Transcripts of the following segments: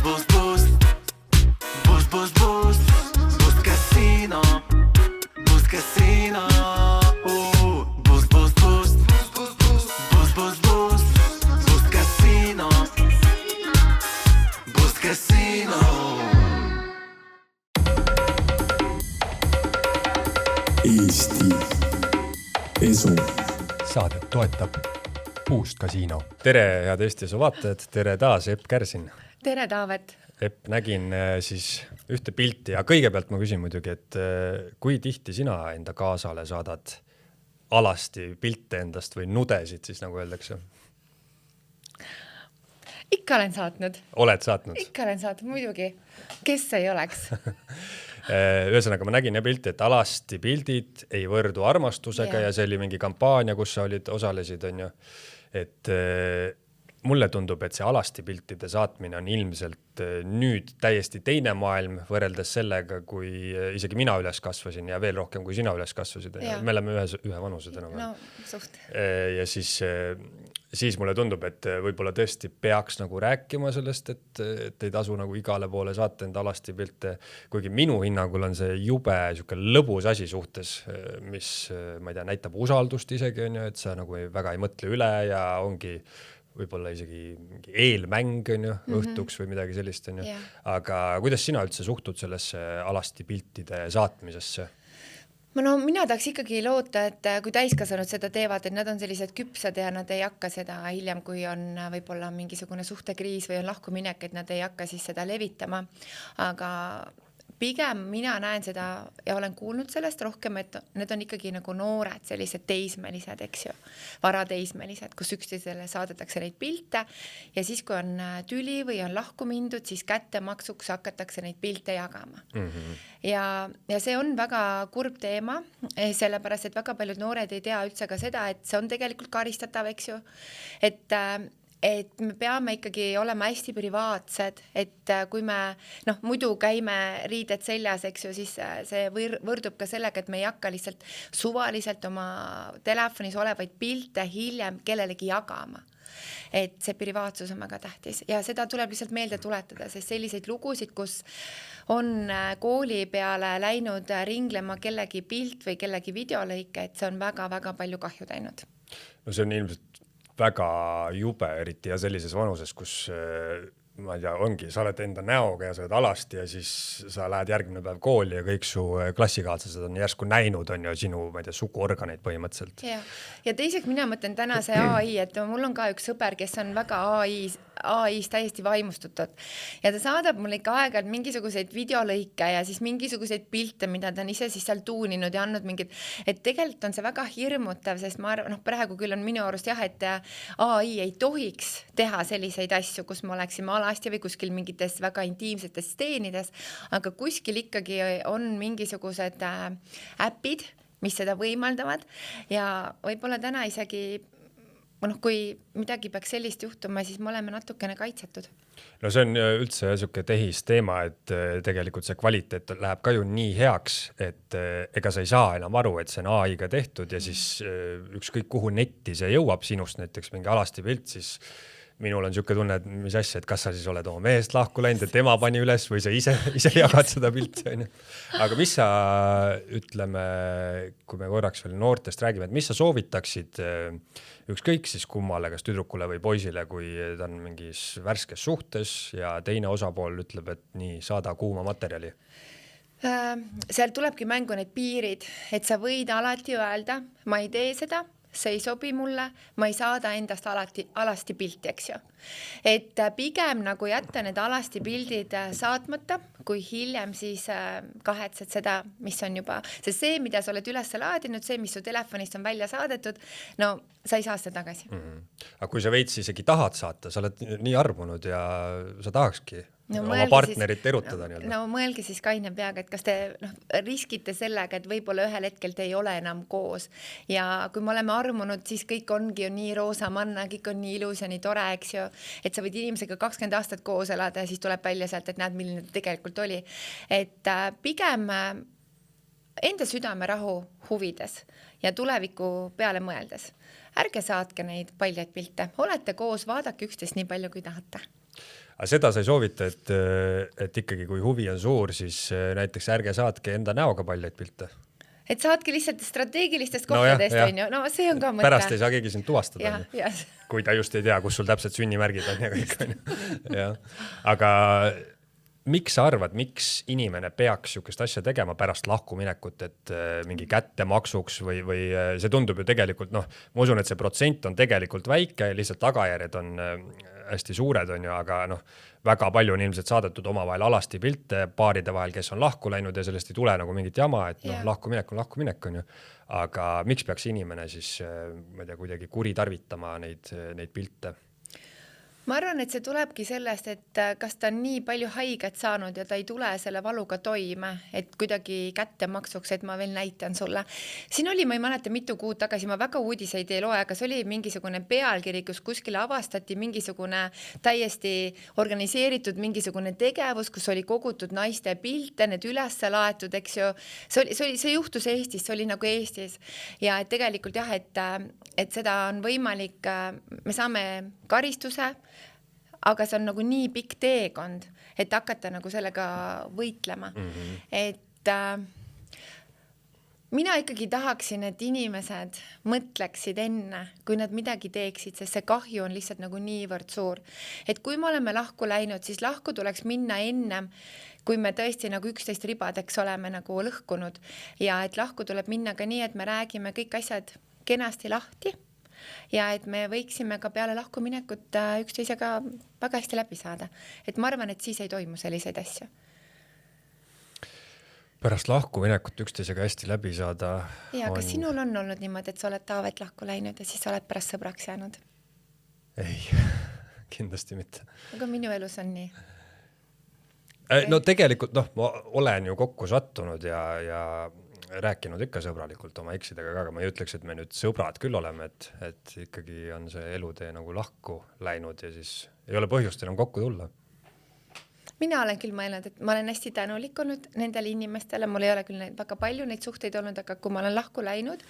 Boost, boost, boost, boost, boost, boost casino, boost casino. Boost, boost, boost, boost, boost, boost, boost, boost casino, boost casino. Eesti Esu. Saadet toetab Boost Casino. Tere, head Eesti Esu vaatajad, tere taas, Epp Kärsin. Tere, Taavet. Epp, nägin siis ühte pilti ja kõigepealt ma küsin muidugi, et kui tihti sina enda kaasale saadad alasti pilte endast või nudesid, siis nagu öeldakse? Ikka olen saatnud. Oled saatnud? Ikka olen saatnud, muidugi. Kes ei oleks? Ühesõnaga, ma nägin pilti, et alasti pildid ei võrdu armastusega ja see oli mingi kampaania, kus sa osalesid, on ju. Et mulle tundub, et see alasti piltide saatmine on ilmselt nüüd täiesti teine maailm võrreldes sellega, kui isegi mina üles kasvasin ja veel rohkem, kui sina üles kasvasid. Me oleme ühe vanused enam. No, suht. Ja siis mulle tundub, et võib-olla tõesti peaks nagu rääkima sellest, et ei tasu nagu igale poole saata enda alasti pilte, kuigi minu hinnangul on see jube lõbus asi suhtes, mis, ma ei tea, näitab usaldust isegi, on ju, et sa nagu väga ei mõtle üle ja ongi võib-olla isegi eelmäng, on ju, õhtuks või midagi sellist, on ju. Aga kuidas sina üldse suhtud sellesse alasti piltide saatmisesse? Mina tahaks ikkagi loota, et kui täiskasanud seda teevad, et nad on sellised küpsad ja nad ei hakka seda hiljem, kui on võib-olla mingisugune suhtekriis või on lahkuminek, et nad ei hakka siis seda levitama. Aga pigem mina näen seda ja olen kuulnud sellest rohkem, et need on ikkagi nagu noored, sellised teismelised, eks ju, varateismelised, kus üksteisele saadetakse neid pilte ja siis, kui on tüli või on lahku mindud, siis kättemaksuks hakatakse neid pilte jagama. Ja see on väga kurb teema, sellepärast, et väga paljud noored ei tea üldse ka seda, et see on tegelikult karistatav, eks ju, et me peame ikkagi olema hästi privaatsed, et kui me muidu käime riided seljas, eks ju, siis see võrdub ka sellega, et me ei hakka lihtsalt suvaliselt oma telefonis olevaid pilte hiljem kellelegi jagama. Et see privaatsus on väga tähtis ja seda tuleb lihtsalt meelde tuletada, sest selliseid lugusid, kus on kooli peale läinud ringlema kellegi pilt või kellegi videolõike, et see on väga-väga palju kahju teinud. No see on ilmselt väga jube, eriti ja sellises vanuses, kus ma ei tea, ongi, sa oled enda näoga ja sa oled alasti ja siis sa lähed järgmine päev kooli ja kõik su klassikaaslased on järsku näinud, on ju sinu, ma ei tea, suguorganeid põhimõtteliselt. Ja teiseks mina mõtlen täna see AI, et mul on ka üks sõber, kes on väga AI-s täiesti vaimustutud ja ta saadab mulle ikka aeg-ajalt mingisuguseid videolõike ja siis mingisuguseid pilte, mida ta on ise siis seal tuuninud ja andnud mingid, et tegelikult on see väga hirmutav, sest ma arvan, praegu küll on minu arust jah, et AI ei tohiks teha selliseid asju, kus me oleksime alasti või kuskil mingites väga intiimsetes steenides, aga kuskil ikkagi on mingisugused äpid, mis seda võimaldavad ja võib-olla täna isegi kui midagi peaks sellist juhtuma, siis me oleme natukene kaitsetud. No see on üldse selline tehis teema, et tegelikult see kvaliteet läheb ka ju nii heaks, et ega sa ei saa enam aru, et see on AI-ga tehtud ja siis ükskõik kuhu netti see jõuab sinust, näiteks mingi alasti pilt, siis minul on siuke tunne, et mis asja, et kas sa siis oled oma mehest lahku läinud, et tema pani üles või sa ise jagad seda pilti. Aga mis sa, ütleme, kui me korraks veel noortest räägime, et mis sa soovitaksid ükskõik siis kummale, kas tüdrukule või poisile, kui ta on mingis värskes suhtes ja teine osapool ütleb, et nii, saada kuuma materjali? Seal tulebki mängu need piirid, et sa võid alati öelda, ma ei tee seda, see ei sobi mulle, ma ei saada endast alasti pilti, eks ju. Et pigem nagu jätta need alasti pildid saatmata, kui hiljem siis kahetsed seda, mis on juba, sest see, mida sa oled üles laadinud, see, mis su telefonist on välja saadetud, no sa ei saa seda tagasi. Aga kui sa veits isegi tahad saata, sa oled nii armunud ja sa tahakski oma partnerit erutada. No mõelge siis kaine peaga, et kas te riskite sellega, et võib-olla ühel hetkel te ei ole enam koos ja kui me oleme armunud, siis kõik ongi ju nii roosa manna, kõik on nii ilus ja nii tore, eks ju, et sa võid inimesega 20 aastat koos elada ja siis tuleb välja sealt, et näed, milline ta tegelikult oli. Et pigem enda südamerahu huvides ja tuleviku peale mõeldes. Ärge saatke neid paljaid pilte, olete koos, vaadake üksteist nii palju, kui tahate. Aga seda sa ei soovita, et ikkagi kui huvi on suur, siis näiteks ärge saatke enda näoga paljaid pilte. Et saadki lihtsalt strateegilistest kohtadest, on ju. No see on ka mõte. Pärast ei saa keegi sind tuvastada. Kui ta just ei tea, kus sul täpselt sünnimärgid on ja kõik on. Ja. Aga miks sa arvad, miks inimene peaks sihukest asja tegema pärast lahkuminekut, et mingi kättemaksuks või see tundub ju tegelikult, ma usun, et see protsent on tegelikult väike, lihtsalt tagajärjed on hästi suured, on ju, aga väga palju on ilmselt saadetud omavahel alasti pilte paaride vahel, kes on lahku läinud ja sellest ei tule nagu mingit jama, et lahkuminek on ju. Aga miks peaks inimene siis, ma ei tea, kuidagi kuritarvitama neid pilte? Ma arvan, et see tulebki sellest, et kas ta on nii palju haiget saanud ja ta ei tule selle valuga toime, et kuidagi kättemaksuks, et ma veel näitan sulle. Siin oli, ma ei mäleta mitu kuud tagasi, ma väga uudiseid ei loe, aga see oli mingisugune pealkiri, kus kuskil avastati mingisugune täiesti organiseeritud mingisugune tegevus, kus oli kogutud naiste pilte, need üles laetud, eks ju. See juhtus Eestis, see oli nagu Eestis. Ja et tegelikult jah, et seda on võimalik, me saame karistuse, aga see on nagu nii pikk teekond, et hakata nagu sellega võitlema. Et mina ikkagi tahaksin, et inimesed mõtleksid enne, kui nad midagi teeksid, sest see kahju on lihtsalt nagu niivõrd suur. Et kui me oleme lahku läinud, siis lahku tuleks minna ennem, kui me tõesti nagu 11 ribadeks oleme nagu lõhkunud. Ja et lahku tuleb minna ka nii, et me räägime kõik asjad kenasti lahti. Ja et me võiksime ka peale lahkuminekut üksteisega väga hästi läbi saada. Et ma arvan, et siis ei toimu selliseid asju. Pärast lahkuminekut üksteisega hästi läbi saada... Ja, kas sinul on olnud niimoodi, et sa oled Taavet lahku läinud ja siis oled pärast sõbraks jäänud? Ei, kindlasti mitte. Aga minu elus on nii. No tegelikult, ma olen ju kokku sattunud ja rääkinud ikka sõbralikult oma eksidega, aga ma ei ütleks, et me nüüd sõbrad küll oleme, et ikkagi on see elutee nagu lahku läinud ja siis ei ole põhjust enam kokku tulla. Mina olen küll mõelnud, et ma olen hästi tänulik olnud nendele inimestele, mul ei ole küll väga palju neid suhteid olnud, aga kui ma olen lahku läinud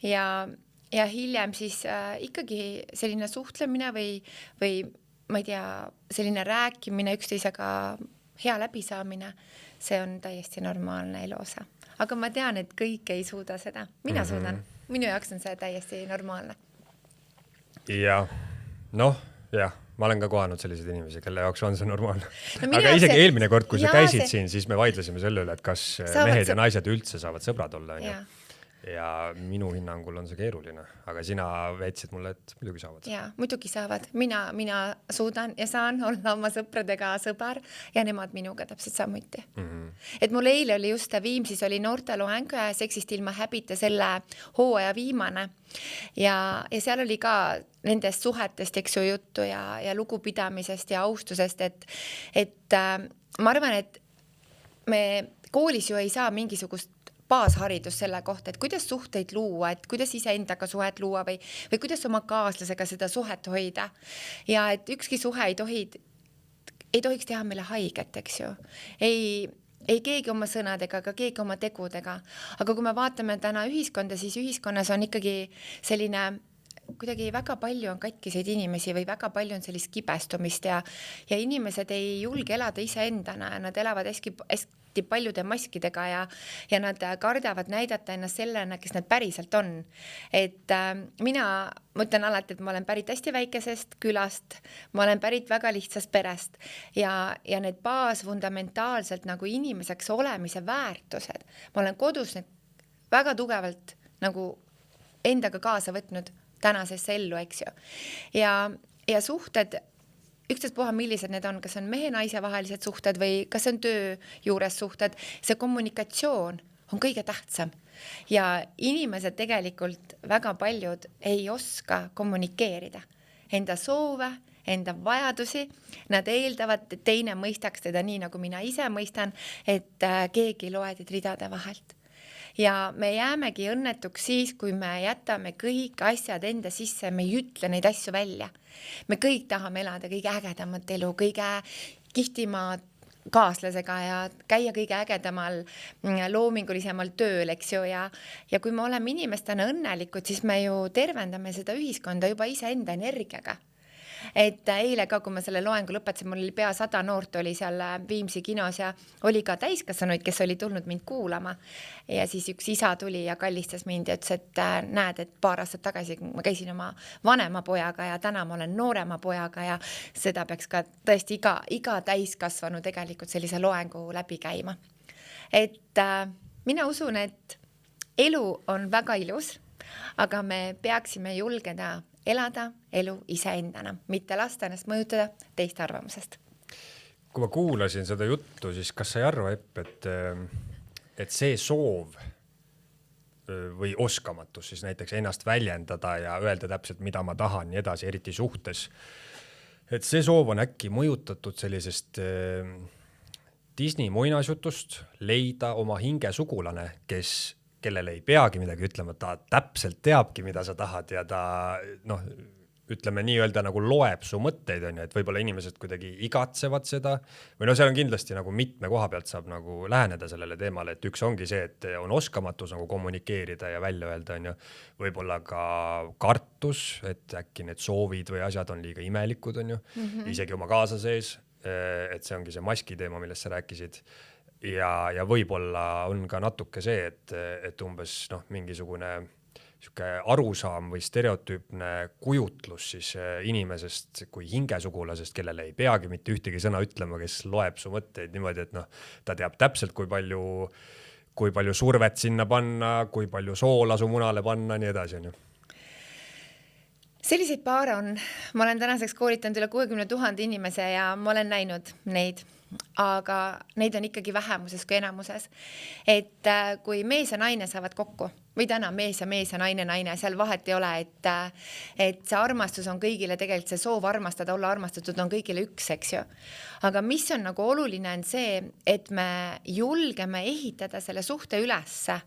ja hiljem siis ikkagi selline suhtlemine või ma ei tea, selline rääkimine üksteisega hea läbisaamine, see on täiesti normaalne elu osa. Aga ma tean, et kõik ei suuda seda. Mina suudan. Minu jaoks on see täiesti normaalne. Ja, ma olen ka kohanud selliseid inimesi, kelle jaoks on see normaalne. Aga isegi eelmine kord, kui sa käisid siin, siis me vaidlesime selle üle, et kas mehed ja naised üldse saavad sõbrad olla. Ja minu hinnangul on see keeruline, aga sina veetsid mulle, et muidugi saavad. Ja, muidugi saavad. Mina suudan ja saan olla oma sõpradega sõber ja nemad minuga täpselt samuti. Et mul eile oli just Viimsis oli noorteloeng Seksist ilma häbita selle hooaja viimane ja seal oli ka nendest suhetest, eks ju, juttu ja lugupidamisest ja austusest, et ma arvan, et me koolis ju ei saa mingisugust baasharidus selle kohta, et kuidas suhteid luua, et kuidas iseendaga suhet luua või kuidas oma kaaslasega seda suhet hoida. Ja et ükski suhe ei tohiks teha meile haiget, eks ju. Ei keegi oma sõnadega, aga keegi oma tegudega. Aga kui me vaatame täna ühiskonda, siis ühiskonnas on ikkagi selline kuidagi väga palju on katkiseid inimesi või väga palju on sellist kibestumist ja inimesed ei julge elada iseendana ja nad elavad hästi paljude maskidega ja nad kardavad näidata ennast sellena, kes nad päriselt on. Et mina mõtlen alati, et ma olen pärit hästi väikesest külast, ma olen pärit väga lihtsast perest ja need baasfundamentaalselt nagu inimeseks olemise väärtused. Ma olen kodus need väga tugevalt nagu endaga kaasa võtnud tänasesse ellu, eks ju. Ja suhted ükstaspuha, millised need on, kas on mehe-naise vahelised suhted või kas on töö juures suhted, see kommunikatsioon on kõige tähtsam. Ja inimesed tegelikult väga paljud ei oska kommunikeerida enda soove, enda vajadusi. Nad eeldavad, et teine mõistaks teda nii, nagu mina ise mõistan, et keegi loedid ridade vahelt. Ja me jäämegi õnnetuks siis, kui me jätame kõik asjad enda sisse, me ei ütle neid asju välja. Me kõik tahame elada kõige ägedamat elu, kõige kihtima kaaslasega ja käia kõige ägedamal loomingulisemal tööl, eks ju. Ja kui me oleme inimestena õnnelikud, siis me ju tervendame seda ühiskonda juba iseenda energiaga. et eile ka, kui ma selle loengu lõpetasin, mul oli pea 100 noort oli seal Viimsi kinos ja oli ka täiskasvanuid, kes oli tulnud mind kuulama. Ja siis üks isa tuli ja kallistas mind ja ütles, et näed, et paar aastat tagasi ma käisin oma vanema pojaga ja täna ma olen noorema pojaga ja seda peaks ka tõesti iga täiskasvanu tegelikult sellise loengu läbi käima. Et mina usun, et elu on väga ilus, aga me peaksime julgeda elada elu iseendana, mitte lasta ennast mõjutada teiste arvamusest. Kui ma kuulasin seda juttu, siis kas sa ei arva, Epp, et see soov või oskamatus siis näiteks ennast väljendada ja öelda täpselt, mida ma tahan ja edasi, eriti suhtes, et see soov on äkki mõjutatud sellisest Disney muinasjutust leida oma hingesugulane, kellele ei peagi midagi ütlema, ta täpselt teabki, mida sa tahad ja ta, ütleme nii-öelda nagu loeb su mõtteid, on ju, et võib-olla inimesed kuidagi igatsevad seda või seal on kindlasti nagu mitme koha pealt saab nagu läheneda sellele teemale, et üks ongi see, et on oskamatus nagu kommunikeerida ja välja öelda, on ju, võib-olla ka kartus, et äkki need soovid või asjad on liiga imelikud, on ju, isegi oma kaasa sees, et see ongi see maski teema, millest sa rääkisid. Ja võib-olla on ka natuke see, et umbes mingisugune arusaam või stereotüüpne kujutlus siis inimesest kui hingesugulasest, kellele ei peagi mitte ühtegi sõna ütlema, kes loeb su mõtteid niimoodi, et ta teab täpselt, kui palju survet sinna panna, kui palju soola su munale panna, nii edasi, on ju. Selliseid paare on, ma olen tänaseks koolitanud üle 60 000 inimese ja ma olen näinud neid, aga neid on ikkagi vähemuses kui enamuses. Et kui mees ja naine saavad kokku või täna mees ja naine, seal vahet ei ole, et see armastus on kõigile tegelikult see soov armastada, olla armastatud on kõigile üks, eks ju. Aga mis on nagu oluline on see, et me julgeme ehitada selle suhte ülesse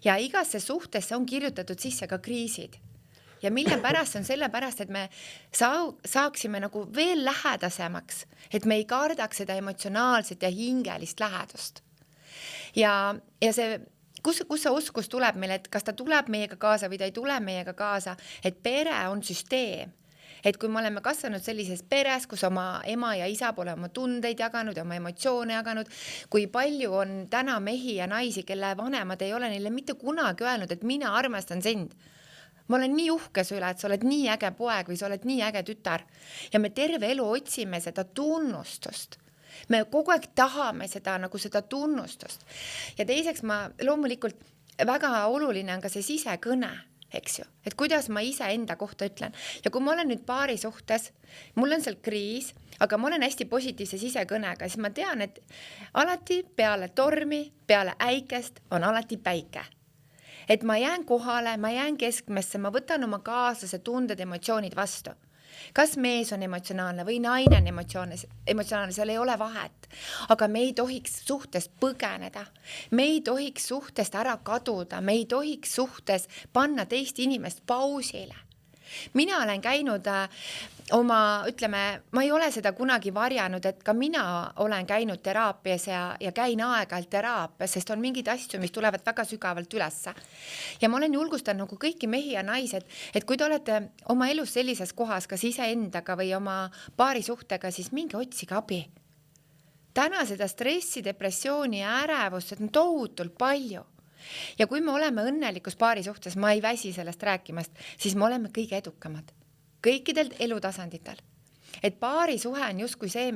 ja igasse suhtesse on kirjutatud sisse ka kriisid. Ja mille pärast on selle pärast, et me saaksime nagu veel lähedasemaks, et me ei kardaks seda emotsionaalset ja hingelist lähedust. Ja see, kus see oskus tuleb meile, et kas ta tuleb meiega kaasa või ta ei tule meiega kaasa, et pere on süsteem. Et kui me oleme kasvanud sellises peres, kus oma ema ja isa pole oma tundeid jaganud ja oma emotsioone jaganud, kui palju on täna mehi ja naisi, kelle vanemad ei ole neile mitte kunagi öelnud, et mina armastan sind. Ma olen nii uhke su üle, et sa oled nii äge poeg või sa oled nii äge tütar. Ja me terve elu otsime seda tunnustust. Me kogu aeg tahame seda tunnustust. Ja teiseks ma loomulikult väga oluline on ka see sisekõne, eks ju. Et kuidas ma ise enda kohta ütlen. Ja kui ma olen nüüd paari suhtes, mul on seal kriis, aga ma olen hästi positiivse sisekõnega, siis ma tean, et alati peale tormi, peale äikest on alati päike. Et ma jään kohale, ma jään keskmesse, ma võtan oma kaaslase tunded, emotsioonid vastu. Kas mees on emotsionaalne või naine on emotsionaalne, seal ei ole vahet. Aga me ei tohiks suhtest põgeneda. Me ei tohiks suhtest ära kaduda, me ei tohiks suhtes panna teist inimest pausile. Mina olen käinud ma ei ole seda kunagi varjanud, et ka mina olen käinud teraapias ja käin aeg-ajalt teraapias, sest on mingid asju, mis tulevad väga sügavalt ülesse. Ja ma olen julgustanud nagu kõiki mehi ja naised, et kui te olete oma elus sellises kohas, kas iseendaga või oma paari suhtega, siis minge otsige abi. Täna seda stressi, depressiooni ja ärevust on tohutult palju. Ja kui me oleme õnnelikus paari suhtes, ma ei väsi sellest rääkimast, siis me oleme kõige edukamad. Kõikidel elutasanditel. Et paari suhe on justkui see,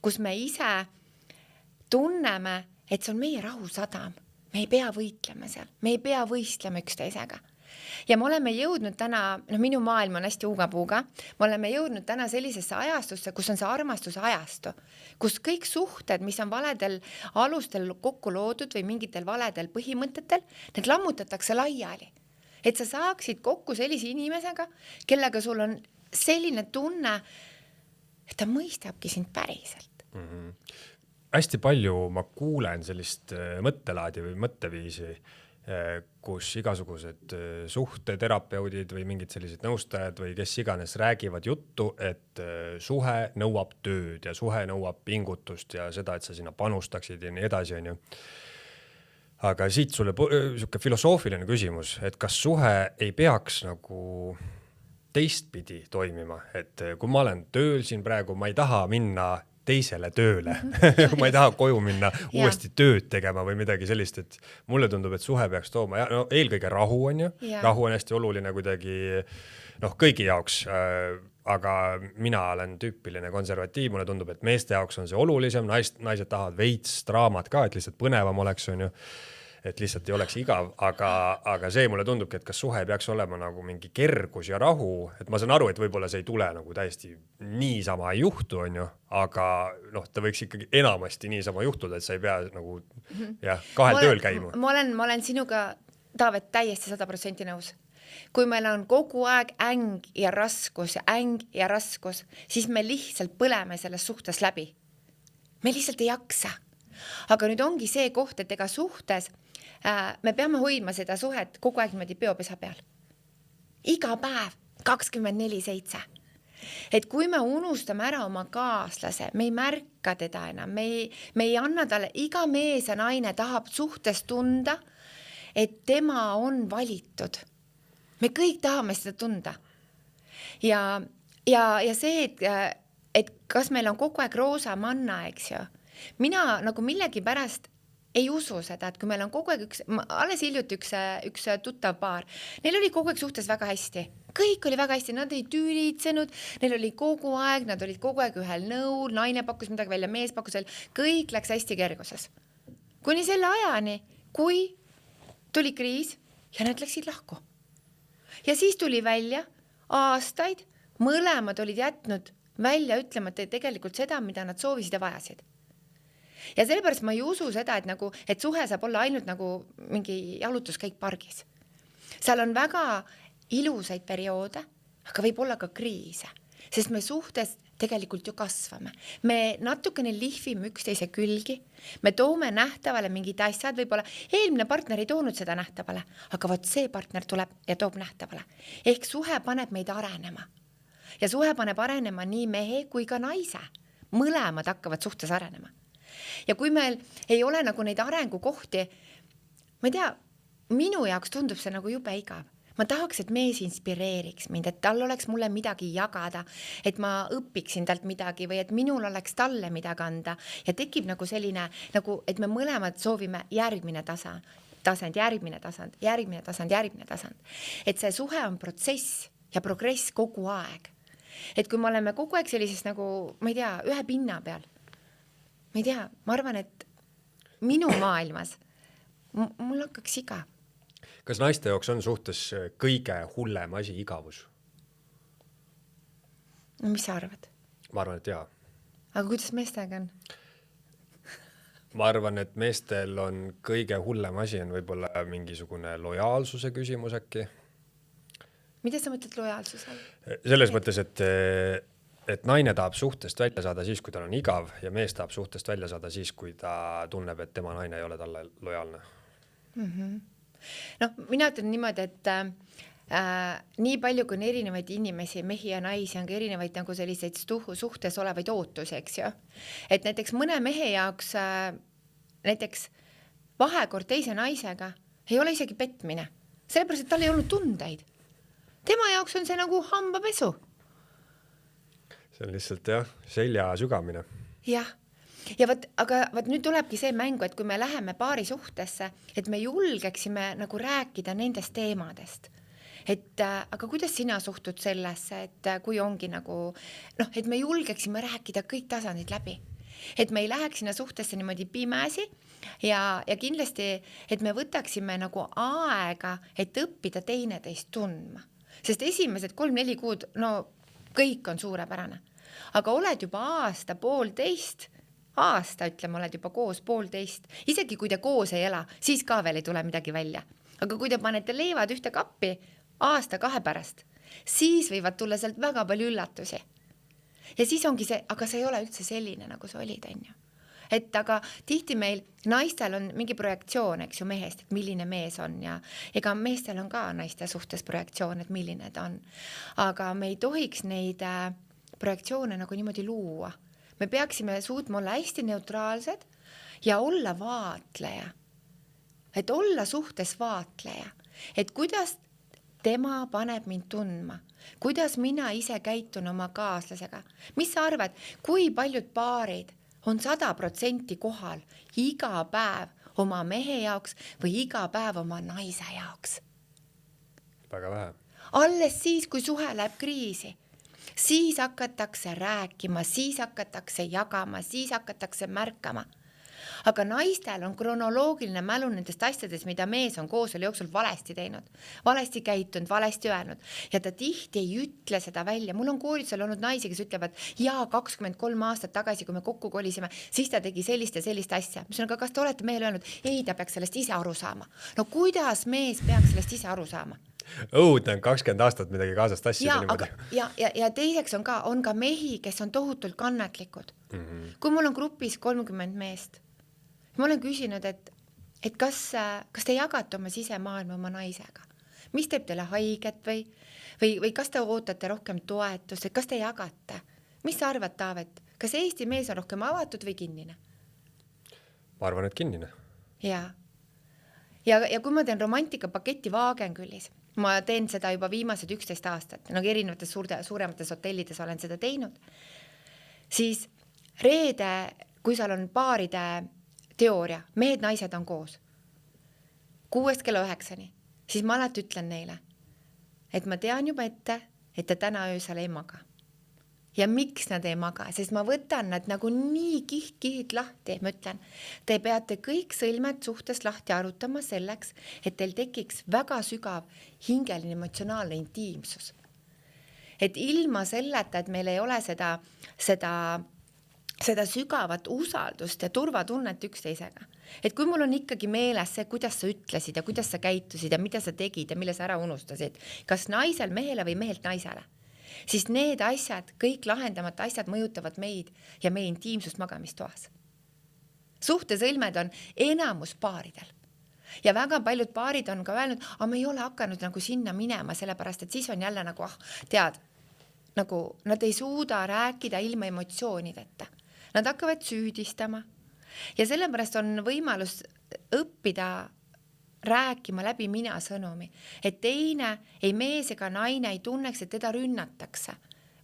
kus me ise tunneme, et see on meie rahusadam. Me ei pea võitlema seal, me ei pea võistlema üksteisega. Ja me oleme jõudnud täna, minu maailm on hästi uugapuuga, me oleme jõudnud täna sellisesse ajastusse, kus on see armastuse ajastu, kus kõik suhted, mis on valedel alustel kokku loodud või mingitel valedel põhimõtetel, need lammutatakse laiali. Et sa saaksid kokku sellise inimesega, kellega sul on selline tunne, et ta mõistabki sind päriselt. Hästi palju ma kuulen sellist mõttelaadi või mõtteviisi, kus igasugused suhteterapeudid või mingid sellised nõustajad või kes iganes räägivad juttu, et suhe nõuab tööd ja suhe nõuab pingutust ja seda, et sa sinna panustaksid ja nii edasi, on ju. Aga siit sulle selline filosoofiline küsimus, et kas suhe ei peaks nagu teistpidi toimima, et kui ma olen tööl siin praegu, ma ei taha minna teisele tööle ma ei taha koju minna uuesti tööd tegema või midagi sellist, et mulle tundub, et suhe peaks tooma ja no, eelkõige rahu on ju, rahu on hästi oluline kuidagi kõigi jaoks, aga mina olen tüüpiline konservatiiv, mulle tundub, et meeste jaoks on see olulisem, naised tahavad veits draamat ka, et lihtsalt põnevam oleks, on ju, et lihtsalt ei oleks igav, aga see mulle tundubki, et kas suhe peaks olema nagu mingi kergus ja rahu, et ma saan aru, et võib-olla see ei tule nagu täiesti niisama ei juhtu, on ju, aga ta võiks ikkagi enamasti niisama juhtuda, et sa ei pea nagu kahel tööl käima. Ma olen sinuga, Taavet, täiesti 100% nõus. Kui meil on kogu aeg äng ja raskus, siis me lihtsalt põleme selles suhtes läbi. Me lihtsalt ei jaksa. Aga nüüd ongi see koht, et ega suhtes me peame hoidma seda suhet kogu aeg niimoodi peopesa peal. Iga päev, 24/7. Et kui me unustame ära oma kaaslase, me ei märka teda enam, me ei anna talle, iga mees ja naine tahab suhtes tunda, et tema on valitud. Me kõik tahame seda tunda. Ja see, et kas meil on kogu aeg roosa manna, eks ju, mina nagu millegi pärast ei usu seda, et kui meil on kogu aeg alles hiljuti üks tuttav paar, neil oli kogu aeg suhtes väga hästi. Kõik oli väga hästi, nad ei tülitsenud, neil oli kogu aeg, nad olid kogu aeg ühel nõul, naine pakkus midagi välja, mees pakkus välja, kõik läks hästi kerguses. Kuni selle ajani, kui tuli kriis ja nad läksid lahku. Ja siis tuli välja aastaid, mõlemad olid jätnud välja ütlemata tegelikult seda, mida nad soovisid ja vajasid. Ja sellepärast ma ei usu seda, et suhe saab olla ainult nagu mingi jalutuskäik pargis. Seal on väga ilusaid perioode, aga võib olla ka kriise, sest me suhtes tegelikult ju kasvame. Me natukene lihvime üksteise külgi, me toome nähtavale mingid asjad, võib-olla eelmine partner ei toonud seda nähtavale, aga vot see partner tuleb ja toob nähtavale. Ehk suhe paneb meid arenema. Ja suhe paneb arenema nii mehe kui ka naise. Mõlemad hakkavad suhtes arenema. Ja kui meil ei ole nagu neid arengukohti, ma ei tea, minu jaoks tundub see nagu jube igav. Ma tahaks, et mees inspireeriks mind, et tal oleks mulle midagi jagada, et ma õpiksin talt midagi või et minul oleks talle midagi anda. Ja tekib nagu selline, nagu, et me mõlemad soovime järgmine tasand. Et see suhe on protsess ja progress kogu aeg. Et kui me oleme kogu aeg sellises nagu, ma ei tea, ühe pinna peal, ma ei tea, ma arvan, et minu maailmas mul hakkaks igav. Kas naiste jaoks on suhtes kõige hullem asi igavus? No mis sa arvad? Ma arvan, et jaa. Aga kuidas meestega on? Ma arvan, et meestel on kõige hullem asi on võib-olla mingisugune lojaalsuse küsimus äkki. Mida sa mõtled lojaalsusel? Selles mõttes, et naine tahab suhtest välja saada siis, kui tal on igav ja mees tahab suhtest välja saada siis, kui ta tunneb, et tema naine ei ole talle lojaalne. No, mina ütlen niimoodi, et nii palju kui on erinevaid inimesi, mehi ja naisi, on ka erinevaid nagu selliseid suhtes olevaid ootusi, eks ju. Et näiteks mõne mehe jaoks näiteks vahekord teise naisega ei ole isegi petmine. Sellepärast, et tal ei olnud tundeid. Tema jaoks on see nagu hambapesu. See on lihtsalt selja sügamine. Jah. Ja aga nüüd tulebki see mängu, et kui me läheme paari suhtesse, et me julgeksime nagu rääkida nendest teemadest. Aga kuidas sina suhtud sellesse, et kui ongi nagu, et me julgeksime rääkida kõik tasandid läbi. Et me ei läheks sinna suhtesse niimoodi pimäsi ja kindlasti, et me võtaksime nagu aega, et õppida teineteist tundma. Sest esimesed 3-4 kuud, kõik on suurepärane. Aga oled juba aasta, ütleme, oled juba koos 1,5. Isegi kui te koos ei ela, siis ka veel ei tule midagi välja. Aga kui te panete leivad ühte kappi 1-2 pärast, siis võivad tulla sealt väga palju üllatusi. Ja siis ongi see, aga see ei ole üldse selline, nagu see olid, on ju. Et aga tihti meil naistel on mingi projektsioon, eks ju, mehest, et milline mees on ja ega meestel on ka naiste suhtes projektsioon, et milline ta on. Aga me ei tohiks neid projektsioone nagu niimoodi luua. Me peaksime suutma olla hästi neutraalsed ja olla vaatleja. Et olla suhtes vaatleja. Et kuidas tema paneb mind tundma. kuidas mina ise käitun oma kaaslasega. Mis sa arvad, kui paljud paarid on 100% kohal iga päev oma mehe jaoks või iga päev oma naise jaoks? Väga vähe. Alles siis, kui suhe läheb kriisi, siis hakatakse rääkima, siis hakatakse jagama, siis hakatakse märkama. Aga naistel on kronoloogiline mälu nendest asjadest, mida mees on kooselu jooksul valesti teinud, valesti käitunud, valesti öelnud ja ta tihti ei ütle seda välja. Mul on koolitusel olnud naisi, kes ütlevad, ja 23 aastat tagasi, kui me kokku kolisime, siis ta tegi sellist ja sellist asja. Mis on ka, kas te olete meile öelnud, ei, ta peaks sellest ise aru saama. No kuidas mees peaks sellest ise aru saama? Õudne on 20 aastat midagi kaasast asjada niimoodi. Ja teiseks on ka mehi, kes on tohutult kannatlikud. Kui mul on grupis 30 meest, ma olen küsinud, et kas te jagate oma sisemaailma oma naisega? Mis teeb teile haiget või kas te ootate rohkem toetust, kas te jagate? Mis sa arvad, Taavet? Kas Eesti mees on rohkem avatud või kinnine? Ma arvan, et kinnine. Ja kui ma teen romantikapaketi Wagenkülis, ma teen seda juba viimased 11 aastat, nagu erinevates suuremates hotellides olen seda teinud, siis reede, kui seal on paaride teooria, mehed, naised on koos 6 kella 9, siis ma alati ütlen neile, et ma tean juba ette, et te täna öösel ei maga. Ja miks nad ei maga? Sest ma võtan nad nagu nii kihid lahti, ma ütlen, te peate kõik sõlmed suhtes lahti arutama selleks, et teil tekiks väga sügav hingeline emotsionaalne intiimsus. Et ilma selleta, et meil ei ole seda sügavat usaldust ja turvatunnet üksteisega. Et kui mul on ikkagi meeles see, kuidas sa ütlesid ja kuidas sa käitusid ja mida sa tegid ja mille sa ära unustasid, kas naisel mehele või mehelt naisele, siis need asjad, kõik lahendamata asjad mõjutavad meid ja meie intiimsust magamistoas. Suhtesõlmed on enamus paaridel. Ja väga paljud paarid on ka öelnud, aga me ei ole hakanud nagu sinna minema, sellepärast et siis on jälle nagu, tead, nagu nad ei suuda rääkida ilma emotsioonideta. Nad hakkavad süüdistama ja sellepärast on võimalus õppida rääkima läbi mina sõnumi, et teine, ei mees ega naine ei tunneks, et teda rünnatakse,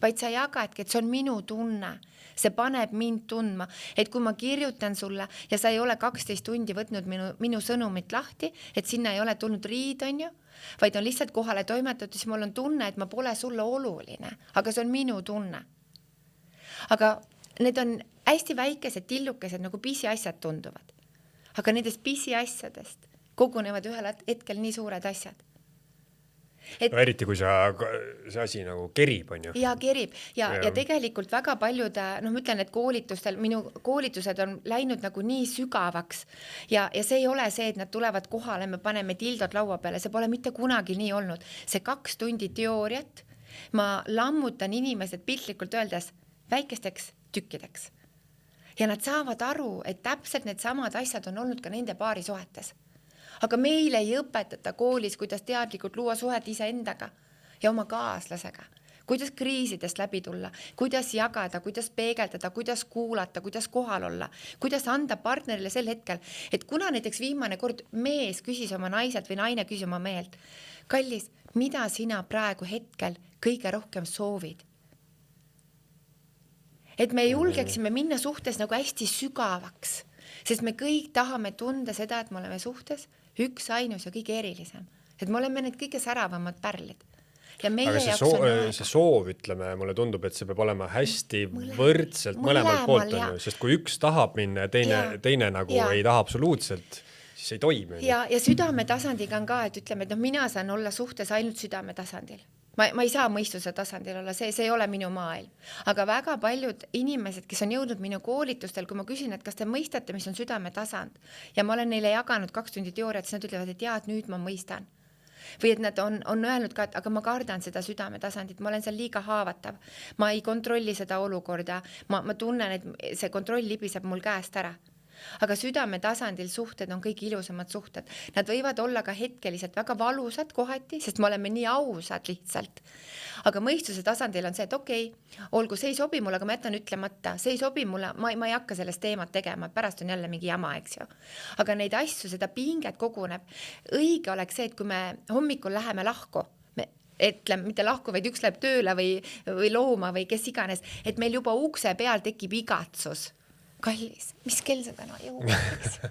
vaid sa jagadki, et see on minu tunne, see paneb mind tundma, et kui ma kirjutan sulle ja sa ei ole 12 tundi võtnud minu sõnumit lahti, et sinna ei ole tulnud riid, on ju, vaid on lihtsalt kohale toimetatud, siis mul on tunne, et ma pole sulle oluline, aga see on minu tunne. Aga need on hästi väikesed tillukesed, nagu pisiasjad tunduvad. Aga nendest pisiasjadest kogunevad ühel hetkel nii suured asjad. No eriti, kui see asi nagu kerib, on ju. Ja kerib. Ja tegelikult väga paljud, ma ütlen, et minu koolitused on läinud nagu nii sügavaks ja see ei ole see, et nad tulevad kohale, me paneme tildod laua peale, see pole mitte kunagi nii olnud. See 2 tundi teooriat, ma lammutan inimesed piltlikult öeldes väikesteks tükkideks. Ja nad saavad aru, et täpselt need samad asjad on olnud ka nende paari suhetes. Aga meil ei õpetata koolis, kuidas teadlikult luua suhet iseendaga ja oma kaaslasega. Kuidas kriisidest läbi tulla, kuidas jagada, kuidas peegeldada, kuidas kuulata, kuidas kohal olla, kuidas anda partnerile sel hetkel, et kuna näiteks viimane kord mees küsis oma naiselt või naine küsis oma mehelt, kallis, mida sina praegu hetkel kõige rohkem soovid? Et me julgeksime minna suhtes nagu hästi sügavaks, sest me kõik tahame tunda seda, et me oleme suhtes üks ainus ja kõige erilisem. Et me oleme need kõige säravamad pärlid. Ja aga see soov, ütleme, mulle tundub, et see peab olema hästi võrdselt mõlemalt poolt, sest kui üks tahab minna ja teine nagu ei taha absoluutselt, siis ei toimi. Ja südame tasandiga on ka, et ütleme, et mina saan olla suhtes ainult südame tasandil. Ma ei saa mõistuse tasandil olla, see ei ole minu maailm. Aga väga paljud inimesed, kes on jõudnud minu koolitustel, kui ma küsin, et kas te mõistate, mis on südame tasand, ja ma olen neile jaganud 2 tundi teooriat, siis nad ütlevad, et et nüüd ma mõistan. Või et nad on öelnud ka, et aga ma kardan seda südame tasandit, ma olen seal liiga haavatav, ma ei kontrolli seda olukorda, ma tunnen, et see kontroll libiseb mul käest ära. Aga südame tasandil suhted on kõik ilusamad suhted. Nad võivad olla ka hetkeliselt väga valusad kohati, sest me oleme nii ausad lihtsalt. Aga mõistuse tasandil on see, et okei, olgu, see ei sobi mulle, aga ma jätan ütlemata, see ei sobi mulle, ma ei hakka sellest teemat tegema, pärast on jälle mingi jama, eks ju. Aga neid asju, seda pinget koguneb. Õige oleks see, et kui me hommikul läheme lahku, ütleme, mitte lahku, vaid üks läheb tööle või looma või kes iganes, et meil juba ukse peal tekib igatsus. Kallis, mis kell sa täna jõuad?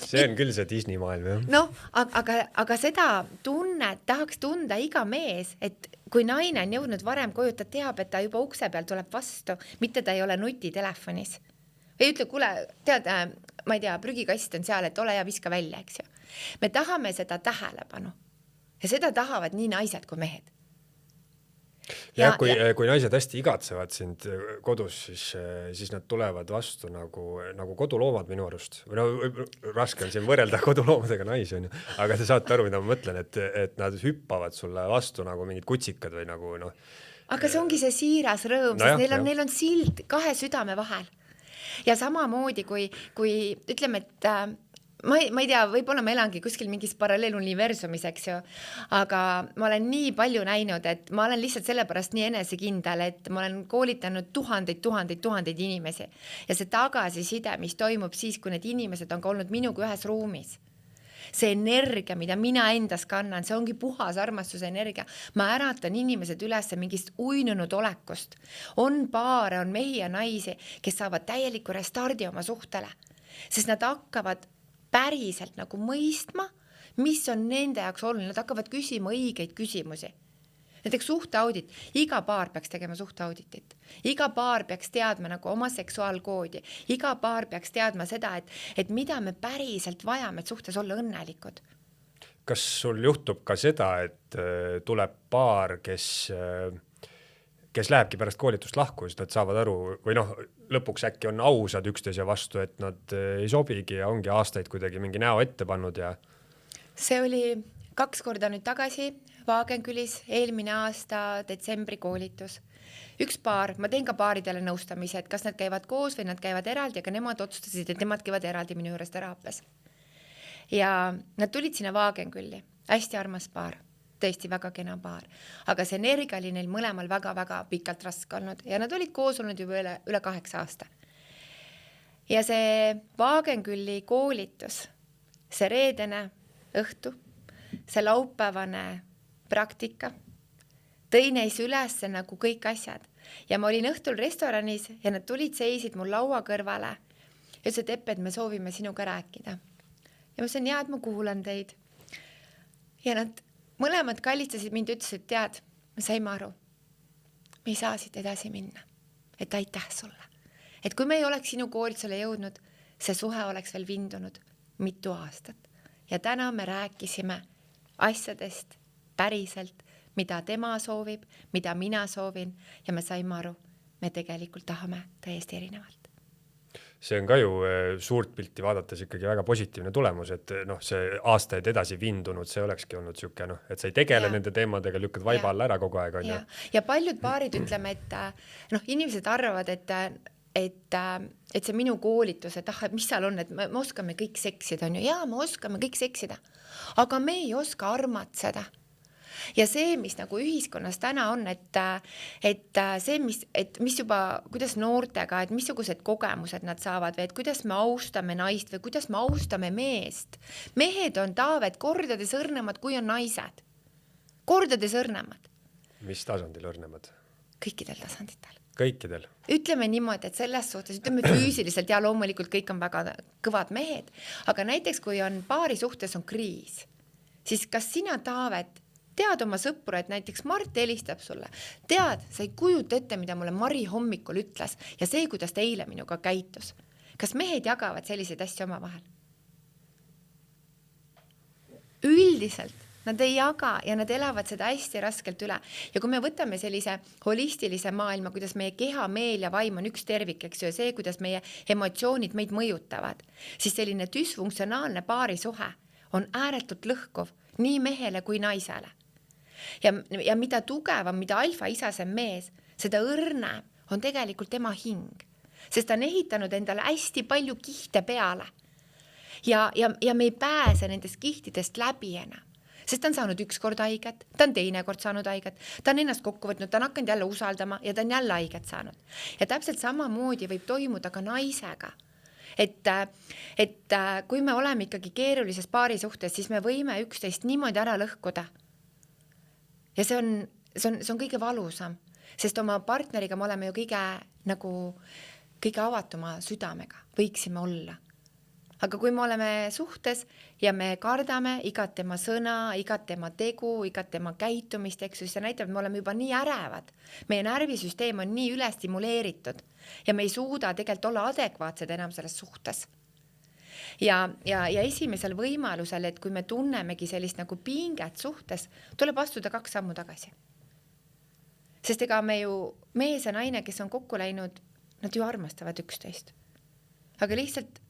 See on küll see Disney maailm, jah. No, aga seda tunnet tahaks tunda iga mees, et kui naine on jõudnud varem koju, ta teab, et ta juba ukse peal tuleb vastu, mitte ta ei ole nutitelefonis. Või ütle, kuule, tead, ma ei tea, prügikast on seal, et ole ja viska välja, eks ju. Me tahame seda tähelepanu. Ja seda tahavad nii naised kui mehed. Ja kui naised hästi igatsevad sind kodus, siis nad tulevad vastu nagu koduloomad minu arust. No, raske on siin võrrelda koduloomadega naisi, aga te saate aru, mida ma mõtlen, et nad hüppavad sulle vastu nagu mingid kutsikad või nagu noh. Aga see ongi see siiras rõõm, sest neil on sild 2 südame vahel. Ja samamoodi, kui ütleme, et ma ei tea, võib-olla ma elangi kuskil mingis paralleeluniversumis, eks ju, aga ma olen nii palju näinud, et ma olen lihtsalt sellepärast nii enesekindel, et ma olen koolitanud tuhandeid inimesi ja see tagasiside, mis toimub siis, kui need inimesed on ka olnud minuga ühes ruumis. See energia, mida mina endas kannan, see ongi puhas armastuse energia. Ma äratan inimesed üles mingist uinunud olekust. On paare, on mehi ja naisi, kes saavad täieliku restardi oma suhtele, sest nad hakkavad päriselt nagu mõistma, mis on nende jaoks oluline. Nad hakkavad küsima õigeid küsimusi. Näiteks suhteaudit. Iga paar peaks tegema suhteauditit. Iga paar peaks teadma nagu oma seksuaalkoodi. Iga paar peaks teadma seda, et mida me päriselt vajame, et suhtes olla õnnelikud. Kas sul juhtub ka seda, et tuleb paar, kes lähebki pärast koolitust lahku, siis nad saavad aru või noh, lõpuks äkki on ausad üksteise vastu, et nad ei sobigi ja ongi aastaid kuidagi mingi näo ette pannud ja... See oli 2 korda nüüd tagasi Vaagenkülis eelmine aasta detsembri koolitus. Üks paar, ma teen ka paaridele nõustamise, et kas nad käivad koos või nad käivad eraldi, aga nemad otsustasid, et nemad käivad eraldi minu juures teraapias. Ja nad tulid sinna Vaagenkülli, hästi armas paar. Tõesti väga kena paar, aga see energia oli neil mõlemal väga-väga pikalt raske olnud ja nad olid koos olnud juba üle 8 aasta. Ja see Vaagenkülli koolitus, see reedene õhtu, see laupäevane praktika, tõi neis üles nagu kõik asjad. Ja ma olin õhtul restoranis ja nad tulid, seisid mul laua kõrvale ja ütlesid, Eppe, et me soovime sinuga rääkida. Ja ma ütlesin, et ma kuulan teid. Ja nad mõlemad kallistasid mind ja ütlesid, tead, me saime aru, me ei saa siit edasi minna, et aitäh sulle. Et kui me ei oleks sinu koolitusele jõudnud, see suhe oleks veel vindunud mitu aastat. Ja täna me rääkisime asjadest päriselt, mida tema soovib, mida mina soovin ja me saime aru, me tegelikult tahame täiesti erinevalt. See on ka ju suurt pilti vaadates ikkagi väga positiivne tulemus, et noh, see aastaid edasi vindunud, see olekski olnud siuke, noh, et sa ei tegele nende teemadega, lükkad vaiba alla ära kogu aeg. Ja paljud paarid ütleme, et noh, inimesed arvavad, et see minu koolitus, et mis seal on, et me oskame kõik seksida, on ju, jaa, me oskame kõik seksida, aga me ei oska armatseda. Ja see, mis nagu ühiskonnas täna on, et see, mis juba, kuidas noortega, et missugused kogemused nad saavad või et kuidas me austame naist või kuidas me austame meest. Mehed on Taavet kordades õrnemad, kui on naised. Kordades õrnemad. Mis tasandil õrnemad? Kõikidel tasanditel. Kõikidel? Ütleme niimoodi, et selles suhtes, ütleme füüsiliselt ja loomulikult kõik on väga kõvad mehed, aga näiteks kui on paari suhtes on kriis, siis kas sina, Taavet, tead oma sõpru, et näiteks Mart helistab sulle. Tead, sa ei kujuta ette, mida mulle Mari hommikul ütles ja see, kuidas ta eile minuga käitus. Kas mehed jagavad selliseid asju oma vahel? Üldiselt nad ei jaga ja nad elavad seda hästi raskelt üle. Ja kui me võtame sellise holistilise maailma, kuidas meie keha, meel ja vaim on üks tervik, eks ju, see, kuidas meie emotsioonid meid mõjutavad, siis selline düsfunktsionaalne paarisuhe on ääretult lõhkuv nii mehele kui naisele. Ja mida tugevam, mida alfa-isasem mees, seda õrnem on tegelikult tema hing, sest ta on ehitanud endale hästi palju kihte peale. Ja me ei pääse nendest kihtidest läbi enam, sest ta on saanud üks kord haiget, ta on teine kord saanud haiget, ta on ennast kokku võtnud, ta on hakanud jälle usaldama ja ta on jälle haiget saanud. Ja täpselt samamoodi võib toimuda ka naisega. Et kui me oleme ikkagi keerulises paari suhtes, siis me võime üksteist niimoodi ära lõhkuda, ja see on kõige valusam, sest oma partneriga me oleme ju kõige avatuma südamega, võiksime olla. Aga kui me oleme suhtes ja me kardame igat tema sõna, igat tema tegu, igat tema käitumist, eks siis see näitab, et me oleme juba nii ärevad. Meie närvisüsteem on nii ülestimuleeritud ja me ei suuda tegelikult olla adekvaatsed enam selles suhtes. Ja esimesel võimalusel, et kui me tunnemegi sellist nagu pinget suhtes, tuleb astuda 2 sammu tagasi. Sest ega me ju, mees ja naine, kes on kokku läinud, nad ju armastavad üksteist. Aga lihtsalt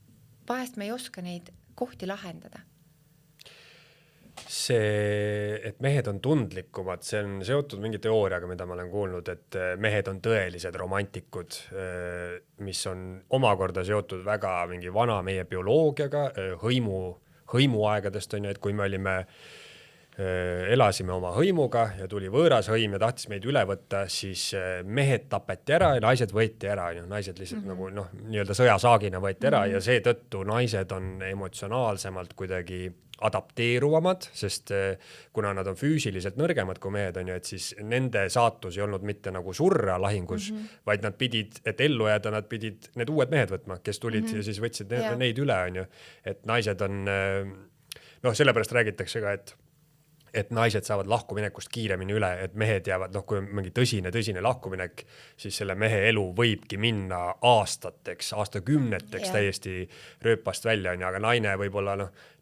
vahest me ei oska neid kohti lahendada. See, et mehed on tundlikumad, see on seotud mingi teooriaga, mida ma olen kuulnud, et mehed on tõelised romantikud, mis on omakorda seotud väga mingi vana meie bioloogiaga, hõimuaegadest on ju, et kui me elasime oma hõimuga ja tuli võõras hõim ja tahtis meid üle võtta, siis mehed tapeti ära ja naised võeti ära. Naised lihtsalt nagu nii-öelda sõjasaagina võeti ära ja seetõttu naised on emotsionaalsemalt kuidagi adapteeruvamad, sest kuna nad on füüsiliselt nõrgemad kui mehed on ju, et siis nende saatus ei olnud mitte nagu surra lahingus, vaid nad pidid, et ellu jääda, nad pidid need uued mehed võtma, kes tulid ja siis võtsid neid üle on ju. Et naised on, sellepärast räägitakse ka, et naised saavad lahkuminekust kiiremini üle, et mehed jäävad, kui on mingi tõsine lahkuminek, siis selle mehe elu võibki minna aastateks, aastakümneteks täiesti rööpast välja, aga naine võib-olla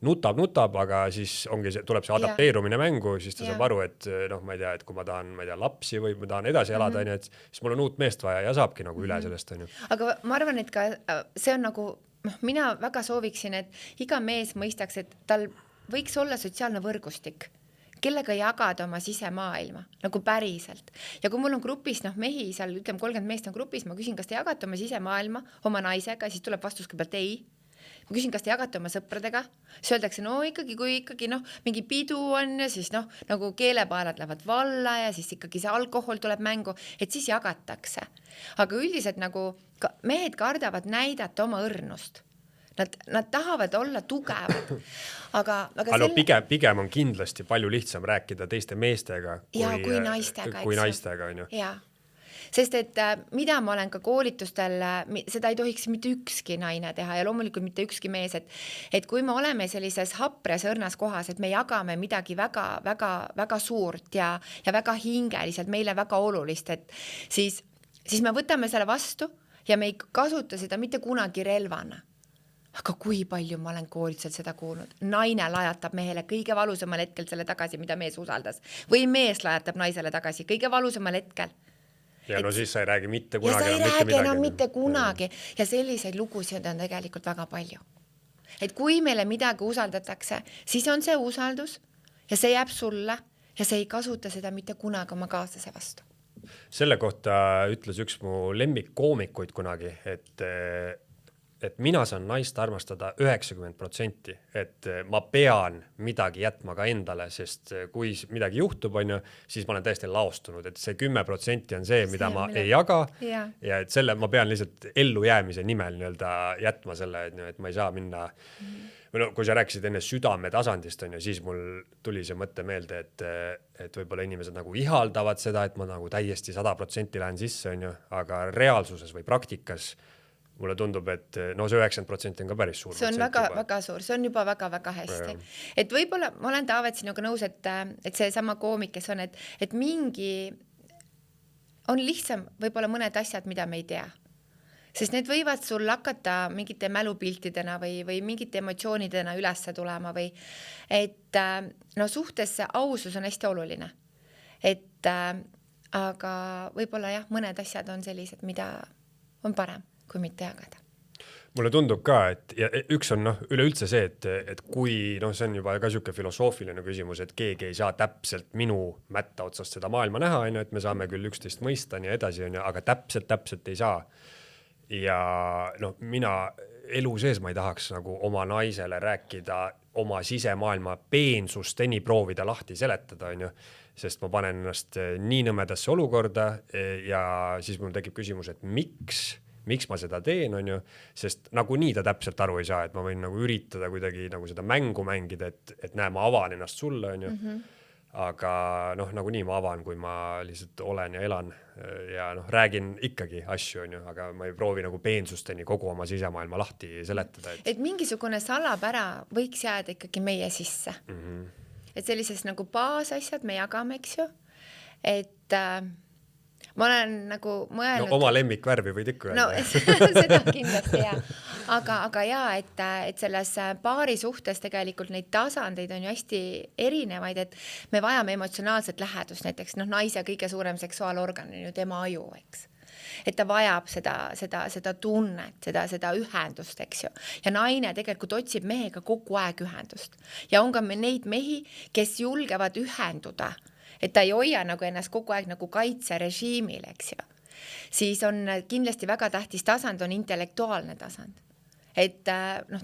nutab, aga siis tuleb see adapteerumine mängu, siis ta saab aru, et ma ei tea, et kui ma tahan lapsi või ma tahan edasi elada, et siis mul on uut meest vaja ja saabki nagu üle sellest. Aga ma arvan, et ka see on nagu, mina väga sooviksin, et iga mees mõistaks, et tal võiks olla sotsiaalne võrgustik, kellega jagada oma sisemaailma, nagu päriselt. Ja kui mul on grupis mehi, seal 30 meest on grupis, ma küsin, kas te jagate oma sisemaailma oma naisega, siis tuleb vastus kõigepealt ei. Ma küsin, kas te jagate oma sõpradega, siis öeldakse, kui mingi pidu on ja siis nagu keelepaelad lähevad valla ja siis ikkagi see alkohol tuleb mängu, et siis jagatakse. Aga üldiselt nagu mehed kardavad näidata oma õrnust. Nad tahavad olla tugevad, aga pigem on kindlasti palju lihtsam rääkida teiste meestega kui naistega. On ju. Ja. Sest et mida ma olen ka koolitustel, seda ei tohiks mitte ükski naine teha ja loomulikult mitte ükski mees, et kui me oleme sellises hapres õrnas kohas, et me jagame midagi väga, väga, väga suurt ja väga hingeliselt, meile väga olulist, et siis me võtame selle vastu ja me ei kasuta seda mitte kunagi relvana. Aga kui palju ma olen koolitusel seda kuulnud? Naine lajatab mehele kõige valusamal hetkel selle tagasi, mida mees usaldas. Või mees lajatab naisele tagasi kõige valusamal hetkel. Ja siis sa ei räägi mitte kunagi. Ja sa ei räägi enam mitte kunagi. Ja selliseid lugusid on tegelikult väga palju. Et kui meile midagi usaldatakse, siis on see usaldus ja see jääb sulle ja see ei kasuta seda mitte kunagi oma kaaslase vastu. Selle kohta ütles üks mu lemmikkoomikuid kunagi, et mina saan naist armastada 90%, et ma pean midagi jätma ka endale, sest kui midagi juhtub, siis ma olen täiesti laostunud, et see 10% on see, mida ma ei jaga ja et selle ma pean lihtsalt ellujäämise nimel jätma selle, et ma ei saa minna. Kui sa rääkisid enne südame tasandist, siis mul tuli see mõtte meelde, et võib-olla inimesed nagu ihaldavad seda, et ma nagu täiesti 100% lähen sisse, aga reaalsuses või praktikas mulle tundub, et see 90% on ka päris suur. See on väga suur, see on juba väga-väga hästi. Et võib-olla ma olen Taavet sinuga nõus, et see sama koomik, kes on, et mingi on lihtsam võib-olla mõned asjad, mida me ei tea. Sest need võivad sul hakata mingite mälupiltidena või mingite emotsioonidena ülesse tulema või et suhtes ausus on hästi oluline. Aga võib-olla mõned asjad on sellised, mida on parem kui mitte jagada. Mulle tundub ka, et üks on üleüldse see, et kui see on juba ka siuke filosoofiline küsimus, et keegi ei saa täpselt minu mätta otsast seda maailma näha, et me saame küll üksteist mõista ja edasi, aga täpselt ei saa. Ja mina elu sees ma ei tahaks nagu oma naisele rääkida oma sisemaailma peensusteni proovida lahti seletada, sest ma panen ennast nii nõmedasse olukorda ja siis mul tekib küsimus, et miks ma seda teen, sest nagunii ta täpselt aru ei saa, et ma võin nagu üritada kuidagi nagu seda mängu mängida, et näe, ma avan ennast sulle, aga noh, nagunii ma avan, kui ma lihtsalt olen ja elan ja noh, räägin ikkagi asju, on ju, aga ma ei proovi nagu peensusteni kogu oma sisemaailma lahti seletada. Et mingisugune salapära võiks jääda ikkagi meie sisse. Et sellises nagu baasasjad me jagame, eks ju, et ma olen nagu mõelnud... No oma lemmikvärvi võid ikka öelda. No seda kindlasti jah. Aga jaa, et selles paari suhtes tegelikult neid tasandeid on ju hästi erinevaid, et me vajame emotsionaalset lähedust, näiteks naise kõige suurem seksuaalorgan on ju tema aju, eks. Et ta vajab seda tunnet, seda ühendust, eks ju. Ja naine tegelikult otsib mehega kogu aeg ühendust. Ja on ka neid mehi, kes julgevad ühenduda, et ta ei hoia nagu ennast kogu aeg nagu kaitserežiimil, eks ju. Siis on kindlasti väga tähtis tasand on intellektuaalne tasand. Et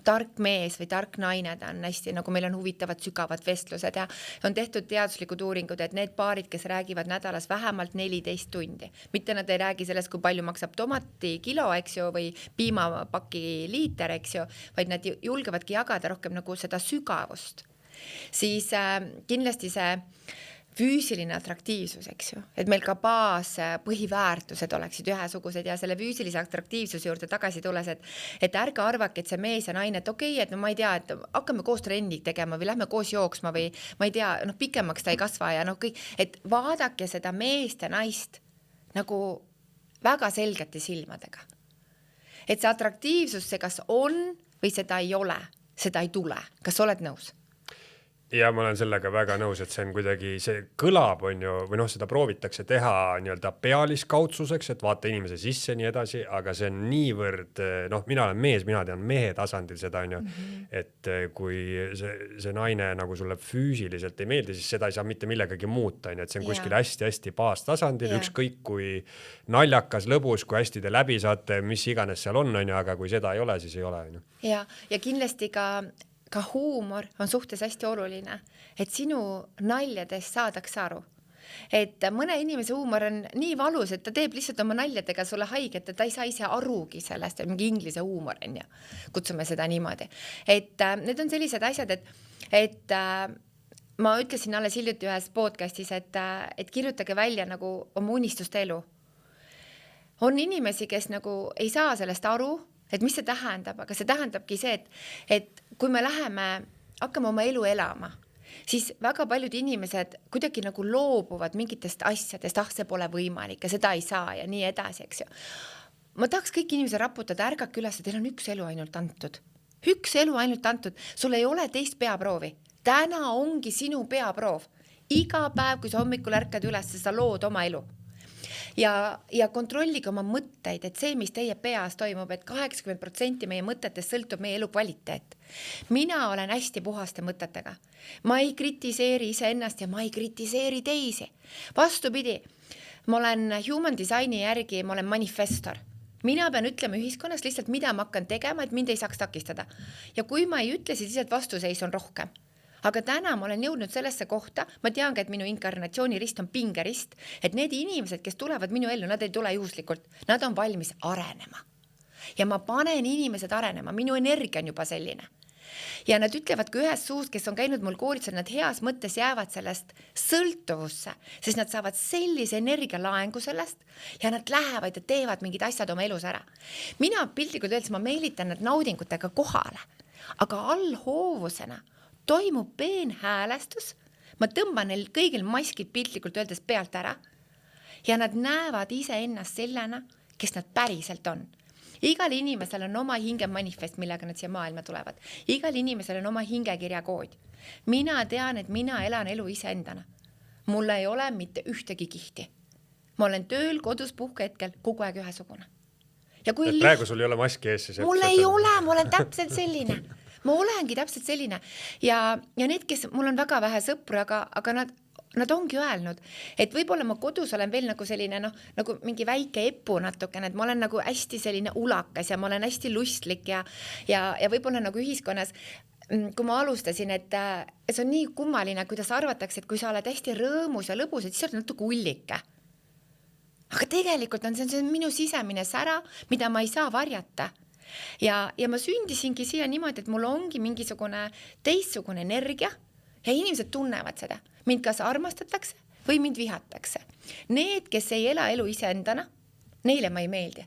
tark mees või tark naine, ta on hästi, nagu meil on huvitavad sügavad vestlused ja on tehtud teaduslikud uuringud, et need paarid, kes räägivad nädalas vähemalt 14 tundi, mitte nad ei räägi sellest, kui palju maksab tomati kilo, eks ju, või piimapaki liiter, eks ju, vaid nad julgevadki jagada rohkem nagu seda sügavust. Siis kindlasti see füüsiline atraktiivsus, eks ju, et meil ka põhiväärtused oleksid ühesugused ja selle füüsilise atraktiivsuse juurde tagasi tulles, et ärge arvake, et see mees ja naine, et okei, et no ma ei tea, et hakkame koos trenni tegema või lähme koos jooksma või ma ei tea, pikemaks ta ei kasva ja kõik, et vaadake seda meest ja naist nagu väga selgete silmadega. Et see atraktiivsus, see kas on või seda ei ole, seda ei tule. Kas oled nõus? Ja ma olen sellega väga nõus, et see on kuidagi, see kõlab on ju, või seda proovitakse teha nii-öelda pealiskaudsuseks, et vaata inimese sisse nii edasi, aga see on niivõrd, mina olen mees, mina tean mehe tasandil seda on ju, et kui see naine nagu sulle füüsiliselt ei meeldi, siis seda ei saa mitte millegagi muuta, et see on kuskil hästi-hästi baastasandil, ükskõik kui naljakas, lõbus, kui hästi te läbi saate, mis iganes seal on ju, aga kui seda ei ole, siis ei ole. Ja kindlasti ka huumor on suhtes hästi oluline, et sinu naljadest saadaks aru. Et mõne inimese huumor on nii valus, et ta teeb lihtsalt oma naljadega sulle haiget, et ta ei saa ise arugi sellest, mingi inglise huumor on ja kutsume seda niimoodi. Et need on sellised asjad, et ma ütlesin alles hiljuti ühes podcastis, et kirjutage välja nagu oma unistuste elu. On inimesi, kes nagu ei saa sellest aru, et mis see tähendab, aga see tähendabki see, et kui me hakkame oma elu elama, siis väga paljud inimesed kuidagi nagu loobuvad mingitest asjadest, see pole võimalik ja seda ei saa ja nii edasi, eks ju. Ma tahaks kõik inimesed raputada, ärgake üles, teil on üks elu ainult antud. Üks elu ainult antud, sul ei ole teist peaproovi. Täna ongi sinu peaproov. Iga päev, kui sa hommikul ärkad üles, sa lood oma elu. Ja kontrollige oma mõtteid, et see, mis teie peas toimub, et 80% meie mõtetest sõltub meie elu kvaliteet. Mina olen hästi puhaste mõtetega. Ma ei kritiseeri iseennast ja ma ei kritiseeri teisi. Vastupidi, ma olen human designi järgi, ma olen manifestor. Mina pean ütlema ühiskonnas lihtsalt, mida ma hakkan tegema, et mind ei saaks takistada. Ja kui ma ei ütle, siis lihtsalt vastuseis on rohkem. Aga täna ma olen jõudnud sellesse kohta, ma tean ka, et minu inkarnatsioonirist on pingerist, et need inimesed, kes tulevad minu ellu, nad ei tule juhuslikult, nad on valmis arenema. Ja ma panen inimesed arenema, minu energia on juba selline. Ja nad ütlevad ka ühes suus, kes on käinud mul koolitusel, nad heas mõttes jäävad sellest sõltuvusse, sest nad saavad sellise energialaengu sellest ja nad lähevad ja teevad mingid asjad oma elus ära. Mina piltlikult öeldes, ma meelitan nad naudingutega kohale, aga allhoovusena toimub peenhäälestus, ma tõmban neil kõigil maskid piltlikult öeldes pealt ära ja nad näevad ise ennast sellena, kes nad päriselt on. Igal inimesel on oma hinge manifest, millega nad siia maailma tulevad. Igal inimesel on oma hingekirja kood. Mina tean, et mina elan elu iseendana. Mul ei ole mitte ühtegi kihti. Ma olen tööl, kodus, puhkehetkel, kogu aeg ühesugune. Ja kui praegu sul ei ole maski ees, siis mul ei ole, ma olen täpselt selline. Ma olengi täpselt selline. Ja need, kes mul on väga vähe sõpru, aga nad ongi öelnud, et võib-olla ma kodus olen veel nagu selline, nagu mingi väike epu natukene, et ma olen nagu hästi selline ulakas ja ma olen hästi lustlik ja võib-olla nagu ühiskonnas, kui ma alustasin, et see on nii kummaline, kuidas arvatakse, et kui sa oled hästi rõõmus ja lõbus, et siis oled natuke ullike. Aga tegelikult on see minu sisemine sära, mida ma ei saa varjata. Ja ma sündisingi siia niimoodi, et mul ongi mingisugune teistsugune energia ja inimesed tunnevad seda. Mind kas armastatakse või mind vihatakse. Need, kes ei ela elu iseendana, neile ma ei meeldi.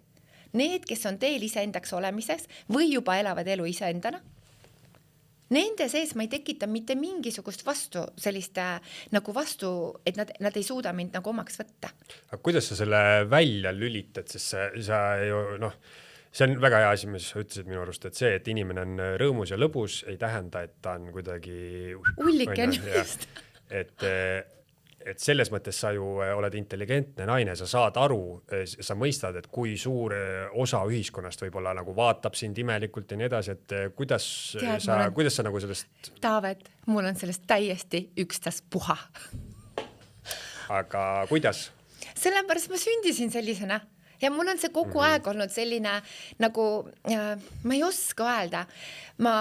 Need, kes on teel iseendaks olemiseks või juba elavad elu iseendana, nende sees ma ei tekita mitte mingisugust sellist nagu vastu, et nad ei suuda mind nagu omaks võtta. Aga kuidas sa selle välja lülitad, sest sa ju, see on väga hea asi, mis sa ütlesid minu arust, et see, et inimene on rõõmus ja lõbus, ei tähenda, et ta on kuidagi Ullike on just. Et selles mõttes sa ju oled intelligentne naine, sa saad aru, sa mõistad, et kui suur osa ühiskonnast võib-olla nagu vaatab sind imelikult ja nii edasi, et kuidas sa nagu sellest... Taavet, mul on sellest täiesti ükstaspuha. Aga kuidas? Sellepärast ma sündisin sellisena ja mul on see kogu aeg olnud selline nagu, ma ei oska öelda, ma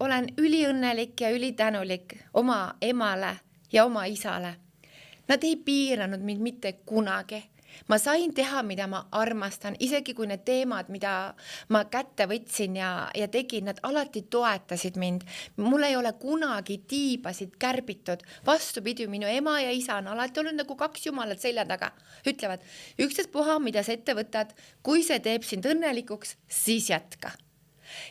olen üliõnnelik ja ülitänulik oma emale ja oma isale. Nad ei piiranud mind mitte kunagi. Ma sain teha, mida ma armastan, isegi kui need teemad, mida ma kätte võtsin ja tegin, nad alati toetasid mind. Mul ei ole kunagi tiibasid kärbitud. Vastupidi, minu ema ja isa on alati olnud nagu kaks jumalat selja taga. Ütlevad, ükstaspuha, mida sa ette võtad, kui see teeb sind õnnelikuks, siis jätka.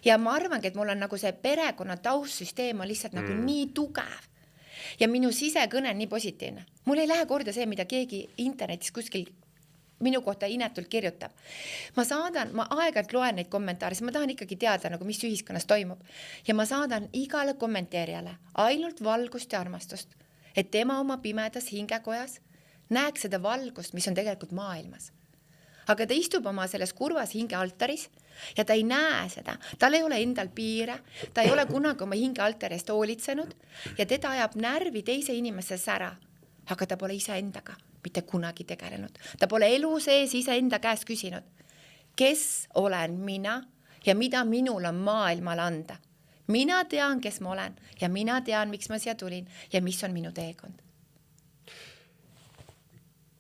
Ja ma arvangi, et mul on nagu see perekonna taustsüsteem on lihtsalt nagu nii tugev. Ja minu sisekõne on nii positiivne. Mul ei lähe korda see, mida keegi internetis kuskil minu kohta inetult kirjutab. Ma aeg-ajalt loen neid kommentaare, ma tahan ikkagi teada, nagu, mis ühiskonnas toimub. Ja ma saadan igale kommenteerijale ainult valgust ja armastust, et tema oma pimedas hingekojas näeks seda valgust, mis on tegelikult maailmas. Aga ta istub oma selles kurvas hingealtaris ja ta ei näe seda. Tal ei ole endal piire, ta ei ole kunagi oma hingealtarist hoolitsenud ja teda ajab närvi teise inimesse sära. Aga ta pole ise endaga mitte kunagi tegelenud. Ta pole elu sees ise enda käest küsinud, kes olen mina ja mida minul on maailmale anda. Mina tean, kes ma olen ja mina tean, miks ma siia tulin ja mis on minu teekond.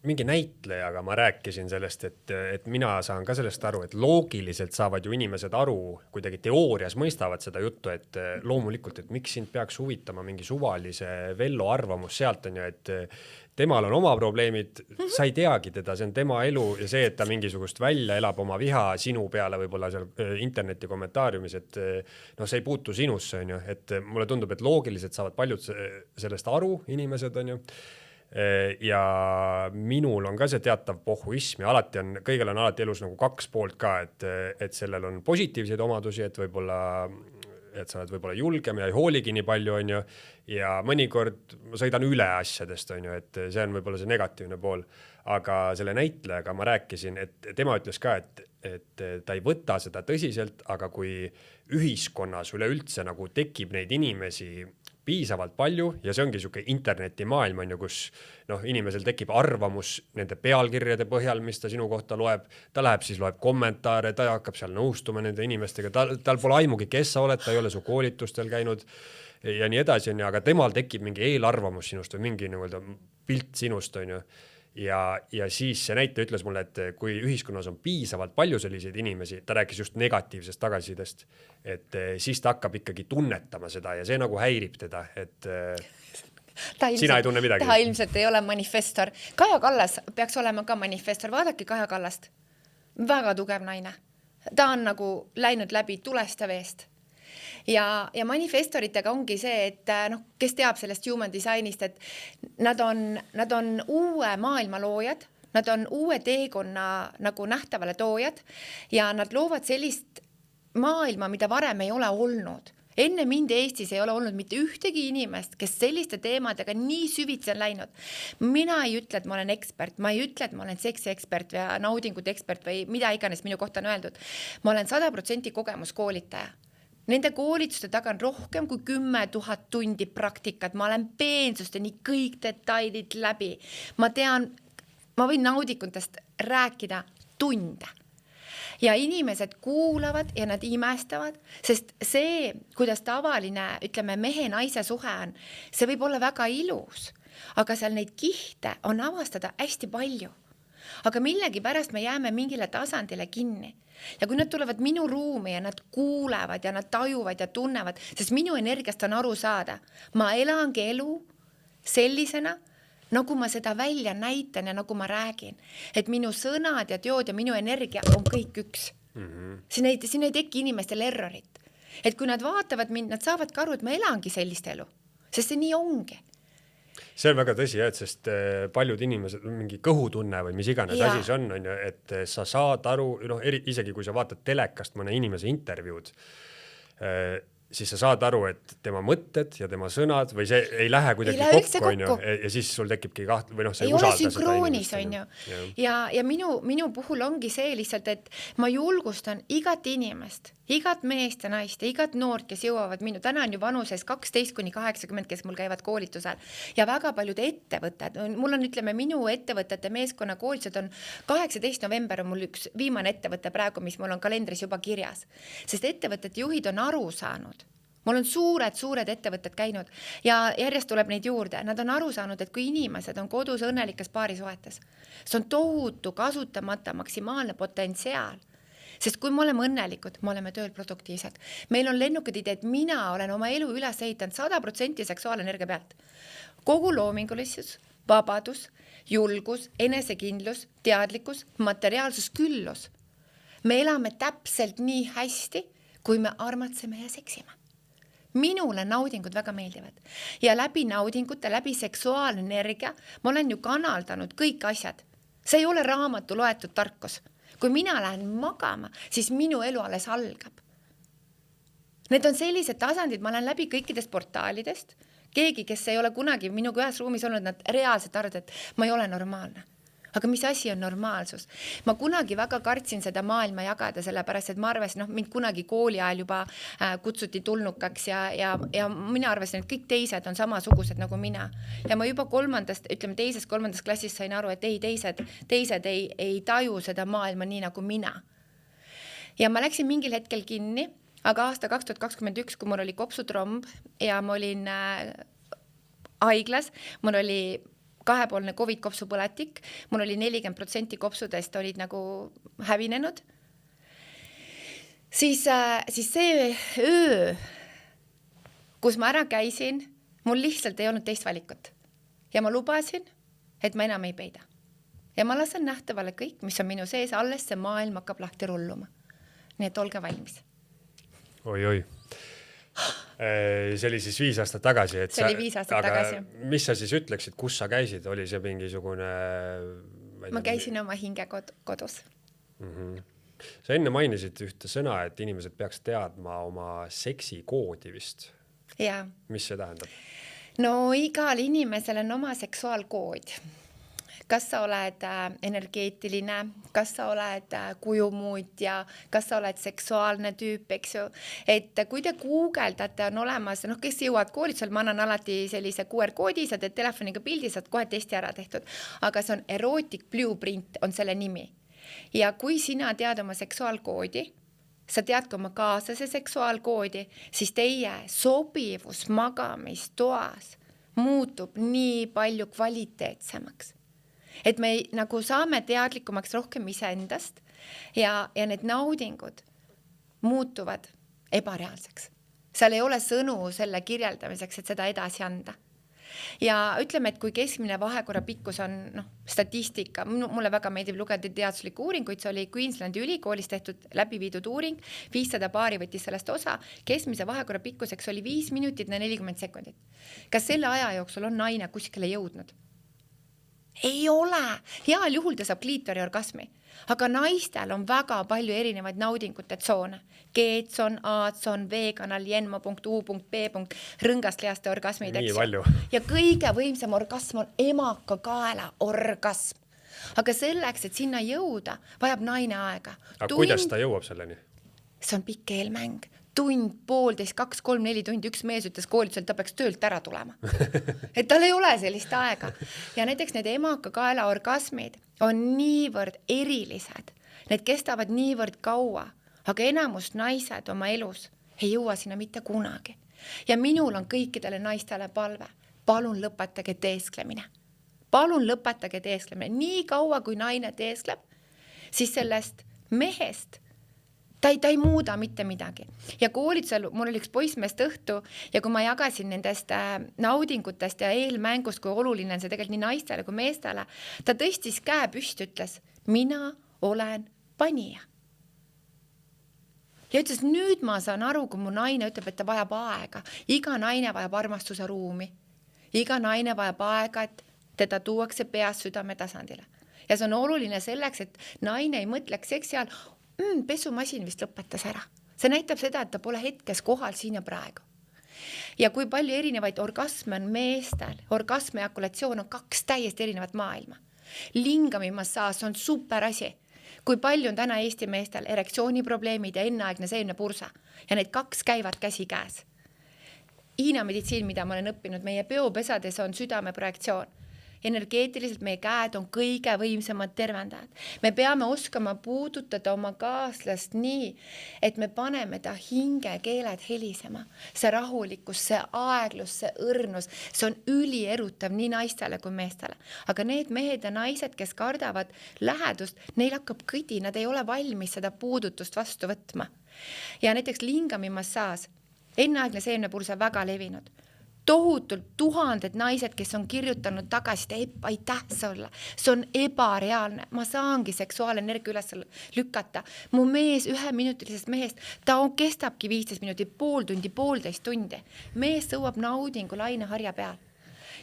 Mingi näitlejaga ma rääkisin sellest, et mina saan ka sellest aru, et loogiliselt saavad ju inimesed aru, kuidagi teoorias mõistavad seda juttu, et loomulikult, et miks sind peaks huvitama mingi suvalise Vello arvamus sealt on ju, et temal on oma probleemid, sa ei teagi teda, see on tema elu ja see, et ta mingisugust välja elab oma viha sinu peale võib-olla seal interneti kommentaariumis, et see ei puutu sinusse on ju, et mulle tundub, et loogiliselt saavad paljud sellest aru inimesed on ju. Ja minul on ka see teatav pohhuism ja kõigil on alati elus nagu kaks poolt ka, et sellel on positiivseid omadusi, et sa oled võib-olla julgem ja ei hooligi nii palju on ju, ja mõnikord ma sõidan üle asjadest on ju, et see on võib-olla see negatiivne pool, aga selle näitlejaga ma rääkisin, et tema ütles ka, et ta ei võta seda tõsiselt, aga kui ühiskonnas üleüldse nagu tekib neid inimesi piisavalt palju ja see ongi siuke internetimaailm on ju, kus inimesel tekib arvamus nende pealkirjade põhjal, mis ta sinu kohta loeb, ta läheb siis loeb kommentaare, ta hakkab seal nõustuma nende inimestega, tal pole aimugi, kes sa oled, ta ei ole su koolitustel käinud ja nii edasi on ju, aga temal tekib mingi eelarvamus sinust või mingi pilt sinust on ju. Ja siis see näite ütles mulle, et kui ühiskonnas on piisavalt palju selliseid inimesi, ta rääkis just negatiivsest tagasisidest, et siis ta hakkab ikkagi tunnetama seda ja see nagu häirib teda, et sina ei tunne midagi. Ta ilmselt ei ole manifestor. Kaja Kallas peaks olema ka manifestor. Vaadake Kaja Kallast. Väga tugev naine. Ta on nagu läinud läbi tulest ja veest. Ja manifestoritega ongi see, et kes teab sellest human designist, et nad on uue maailma loojad, nad on uue teekonna nagu nähtavale toojad ja nad loovad sellist maailma, mida varem ei ole olnud. Enne mind Eestis ei ole olnud mitte ühtegi inimest, kes selliste teemadega nii süvitsi on läinud. Mina ei ütle, et ma olen ekspert, ma ei ütle, et ma olen seksi ekspert ja naudingud ekspert või mida iganes minu kohta on öeldud. Ma olen 100% kogemuskoolitaja. Nende koolituste taga on rohkem kui 10 000 tundi praktikat. Ma olen peensusteni kõik detailid läbi. Ma võin naudikutest rääkida tunde. Ja inimesed kuulavad ja nad imestavad, sest see, kuidas tavaline, ütleme, mehe-naise suhe on, see võib olla väga ilus, aga seal neid kihte on avastada hästi palju. aga millegipärast me jääme mingile tasandile kinni. Ja kui nad tulevad minu ruumi ja nad kuulevad ja nad tajuvad ja tunnevad, sest minu energiast on aru saada, ma elangi elu sellisena, nagu ma seda välja näitan ja nagu ma räägin, et minu sõnad ja teod ja minu energia on kõik üks. Siin ei teki inimestel errorit. Et kui nad vaatavad mind, nad saavad ka aru, et ma elangi sellist elu, sest see nii ongi. See on väga tõsi, et sest paljud inimesed mingi kõhutunne või mis iganes asi see on, et sa saad aru, isegi kui sa vaatad telekast mõne inimese intervjuud, siis sa saad aru, et tema mõtted ja tema sõnad või see ei lähe kuidagi kokku, on ju, ja siis sul tekibki või sa ei usalda seda inimest. On ju. Ja minu puhul ongi see lihtsalt, et ma julgustan igat inimest, igat meest ja naist ja igat noort, kes jõuavad minu, täna on ju vanuses 12–80, kes mul käivad koolitusel ja väga paljud ettevõtted, mul on, ütleme, minu ettevõtete meeskonna koolitused on 18. november on mul üks viimane ettevõte praegu, mis mul on kalendris juba kirjas, sest ettevõtete juhid on aru saanud. Mul on suured ettevõtted käinud ja järjest tuleb neid juurde. Nad on aru saanud, et kui inimesed on kodus õnnelikes paarisuhetes, see on tohutu kasutamata maksimaalne potentsiaal. Sest kui me oleme õnnelikud, me oleme tööl produktiivsed. Meil on lennukad ideed, mina olen oma elu üles ehitanud 100% seksuaalenergia pealt. Kogu loomingulisus, vabadus, julgus, enesekindlus, teadlikkus, materiaalsus, küllus. Me elame täpselt nii hästi, kui me armatseme ja seksime. Minule naudingud väga meeldivad ja läbi naudingute, läbi seksuaalenergia ma olen ju kanaldanud kõik asjad. See ei ole raamatu loetud tarkus. Kui mina lähen magama, siis minu elu alles algab. Need on sellised tasandid, ma olen läbi kõikidest portaalidest. Keegi, kes ei ole kunagi minuga ühes ruumis olnud, nad reaalselt arvavad, et ma ei ole normaalne. Aga mis asi on normaalsus? Ma kunagi väga kartsin seda maailma jagada, sellepärast, et ma arvasin, mind kunagi kooli ajal juba kutsuti tulnukaks ja mina arvasin, et kõik teised on samasugused nagu mina. Ja ma juba teises, kolmandas klassis sain aru, et teised ei taju seda maailma nii nagu mina. Ja ma läksin mingil hetkel kinni, aga aasta 2021, kui mul oli kopsutromb ja ma olin haiglas, mul oli 2-poolne COVID-kopsupõletik, mul oli 40% kopsudest olid nagu hävinenud, siis see öö, kus ma ära käisin, mul lihtsalt ei olnud teist valikut. Ja ma lubasin, et ma enam ei peida. Ja ma lasen nähtavale kõik, mis on minu sees, alles see maailm hakkab lahti rulluma. Nii et olge valmis. Oi. See oli siis 5 aastat tagasi. See oli 5 aastat tagasi. Mis sa siis ütleksid, kus sa käisid? Oli see mingisugune... Ma käisin oma hinge kodus. Sa enne mainisid ühte sõna, et inimesed peaks teadma oma seksikoodi vist. Ja. Mis see tähendab? No igal inimesel on oma seksuaalkood. Kas sa oled energeetiline, kas sa oled kujumuutja, kas sa oled seksuaalne tüüp, eks ju. Et kui te guugeldate, on olemas, kes jõuad koolitusel, ma annan alati sellise QR-koodi, sa teed telefoniga pildi, saad kohe testi ära tehtud. Aga see on Erotic Blueprint, on selle nimi. Ja kui sina tead oma seksuaalkoodi, sa tead ka oma kaaslase seksuaalkoodi, siis teie sobivus magamistoas muutub nii palju kvaliteetsemaks. Et me nagu saame teadlikumaks rohkem iseendast ja need naudingud muutuvad ebareaalseks. Seal ei ole sõnu selle kirjeldamiseks, et seda edasi anda. Ja ütleme, et kui keskmine vahekorra pikkus on statistika, mulle väga meeldib lugeda teaduslikku uuringuid, see oli Queenslandi ülikoolis tehtud läbiviidud uuring, 500 paari võttis sellest osa, keskmise vahekorra pikkuseks oli 5 minutit ja 40 sekundit. Kas selle aja jooksul on naine kuskile jõudnud? Ei ole. Heal juhul ta saab kliitori orgasmi. Aga naistel on väga palju erinevaid naudingute tsoone. Keetson, aatson, V-kanal, jenmo.u.p. rõngaslihaste orgasmid. Nii palju. Ja kõige võimsam orgasm on emaka kaela orgasm. Aga selleks, et sinna jõuda, vajab naine aega. Aga kuidas ta jõuab selleni? See on pikk eelmäng. Tund, 1,5, 2, 3, 4 tundi, üks mees ütles koolitusel, ta peaks töölt ära tulema. Et tal ei ole sellist aega. Ja näiteks need emaka kaela orgasmid on niivõrd erilised. Need kestavad niivõrd kaua, aga enamus naised oma elus ei jõua sinna mitte kunagi. Ja minul on kõikidele naistele palve. Palun lõpetage teesklemine. palun lõpetage teesklemine. Nii kaua, kui naine teeskleb, siis sellest mehest ta ei muuda mitte midagi. Ja koolitusel mul oli üks poissmeest õhtu ja kui ma jagasin nendest naudingutest ja eelmängust, kui oluline on see tegelikult nii naistele kui meestele, ta tõstis käe püsti, ütles, mina olen panija. Ja ütles, nüüd ma saan aru, kui mu naine ütleb, et ta vajab aega. Iga naine vajab armastuse ruumi. Iga naine vajab aega, et teda tuuakse peas südame tasandile. Ja see on oluline selleks, et naine ei mõtleks seksi ajal, pesumasin vist lõpetas ära. See näitab seda, et ta pole hetkes kohal siin ja praegu. Ja kui palju erinevaid orgasme on meestel, orgasm ja ejakulatsioon on 2 täiesti erinevat maailma. Lingamimassaas on super asi. Kui palju on täna Eesti meestel erektsiooniprobleemid ja enneaegne seemne pursa ja need 2 käivad käsi käes. Hiina meditsiin, mida ma olen õppinud, meie peopesades on südameprojektsioon. Energeetiliselt meie käed on kõige võimsamad tervendajad. Me peame oskama puudutada oma kaaslast nii, et me paneme ta hingekeeled helisema. See rahulikkus, see aeglus, see õrnus, see on ülierutav nii naistele kui meestele. Aga need mehed ja naised, kes kardavad lähedust, neil hakkab kõdi, nad ei ole valmis seda puudutust vastu võtma. Ja näiteks lingamimassaas, enneaegne seemnepurse väga levinud. Tohutult 1000 naised, kes on kirjutanud tagasi, aitäh sulle, see on ebareaalne, ma saangi seksuaalenergia üles lükata. Mu mees 1-minutilisest mehest, ta kestabki 15 minutit, pool tundi, 1,5 tundi. Mees sõuab naudingu laineharja peal.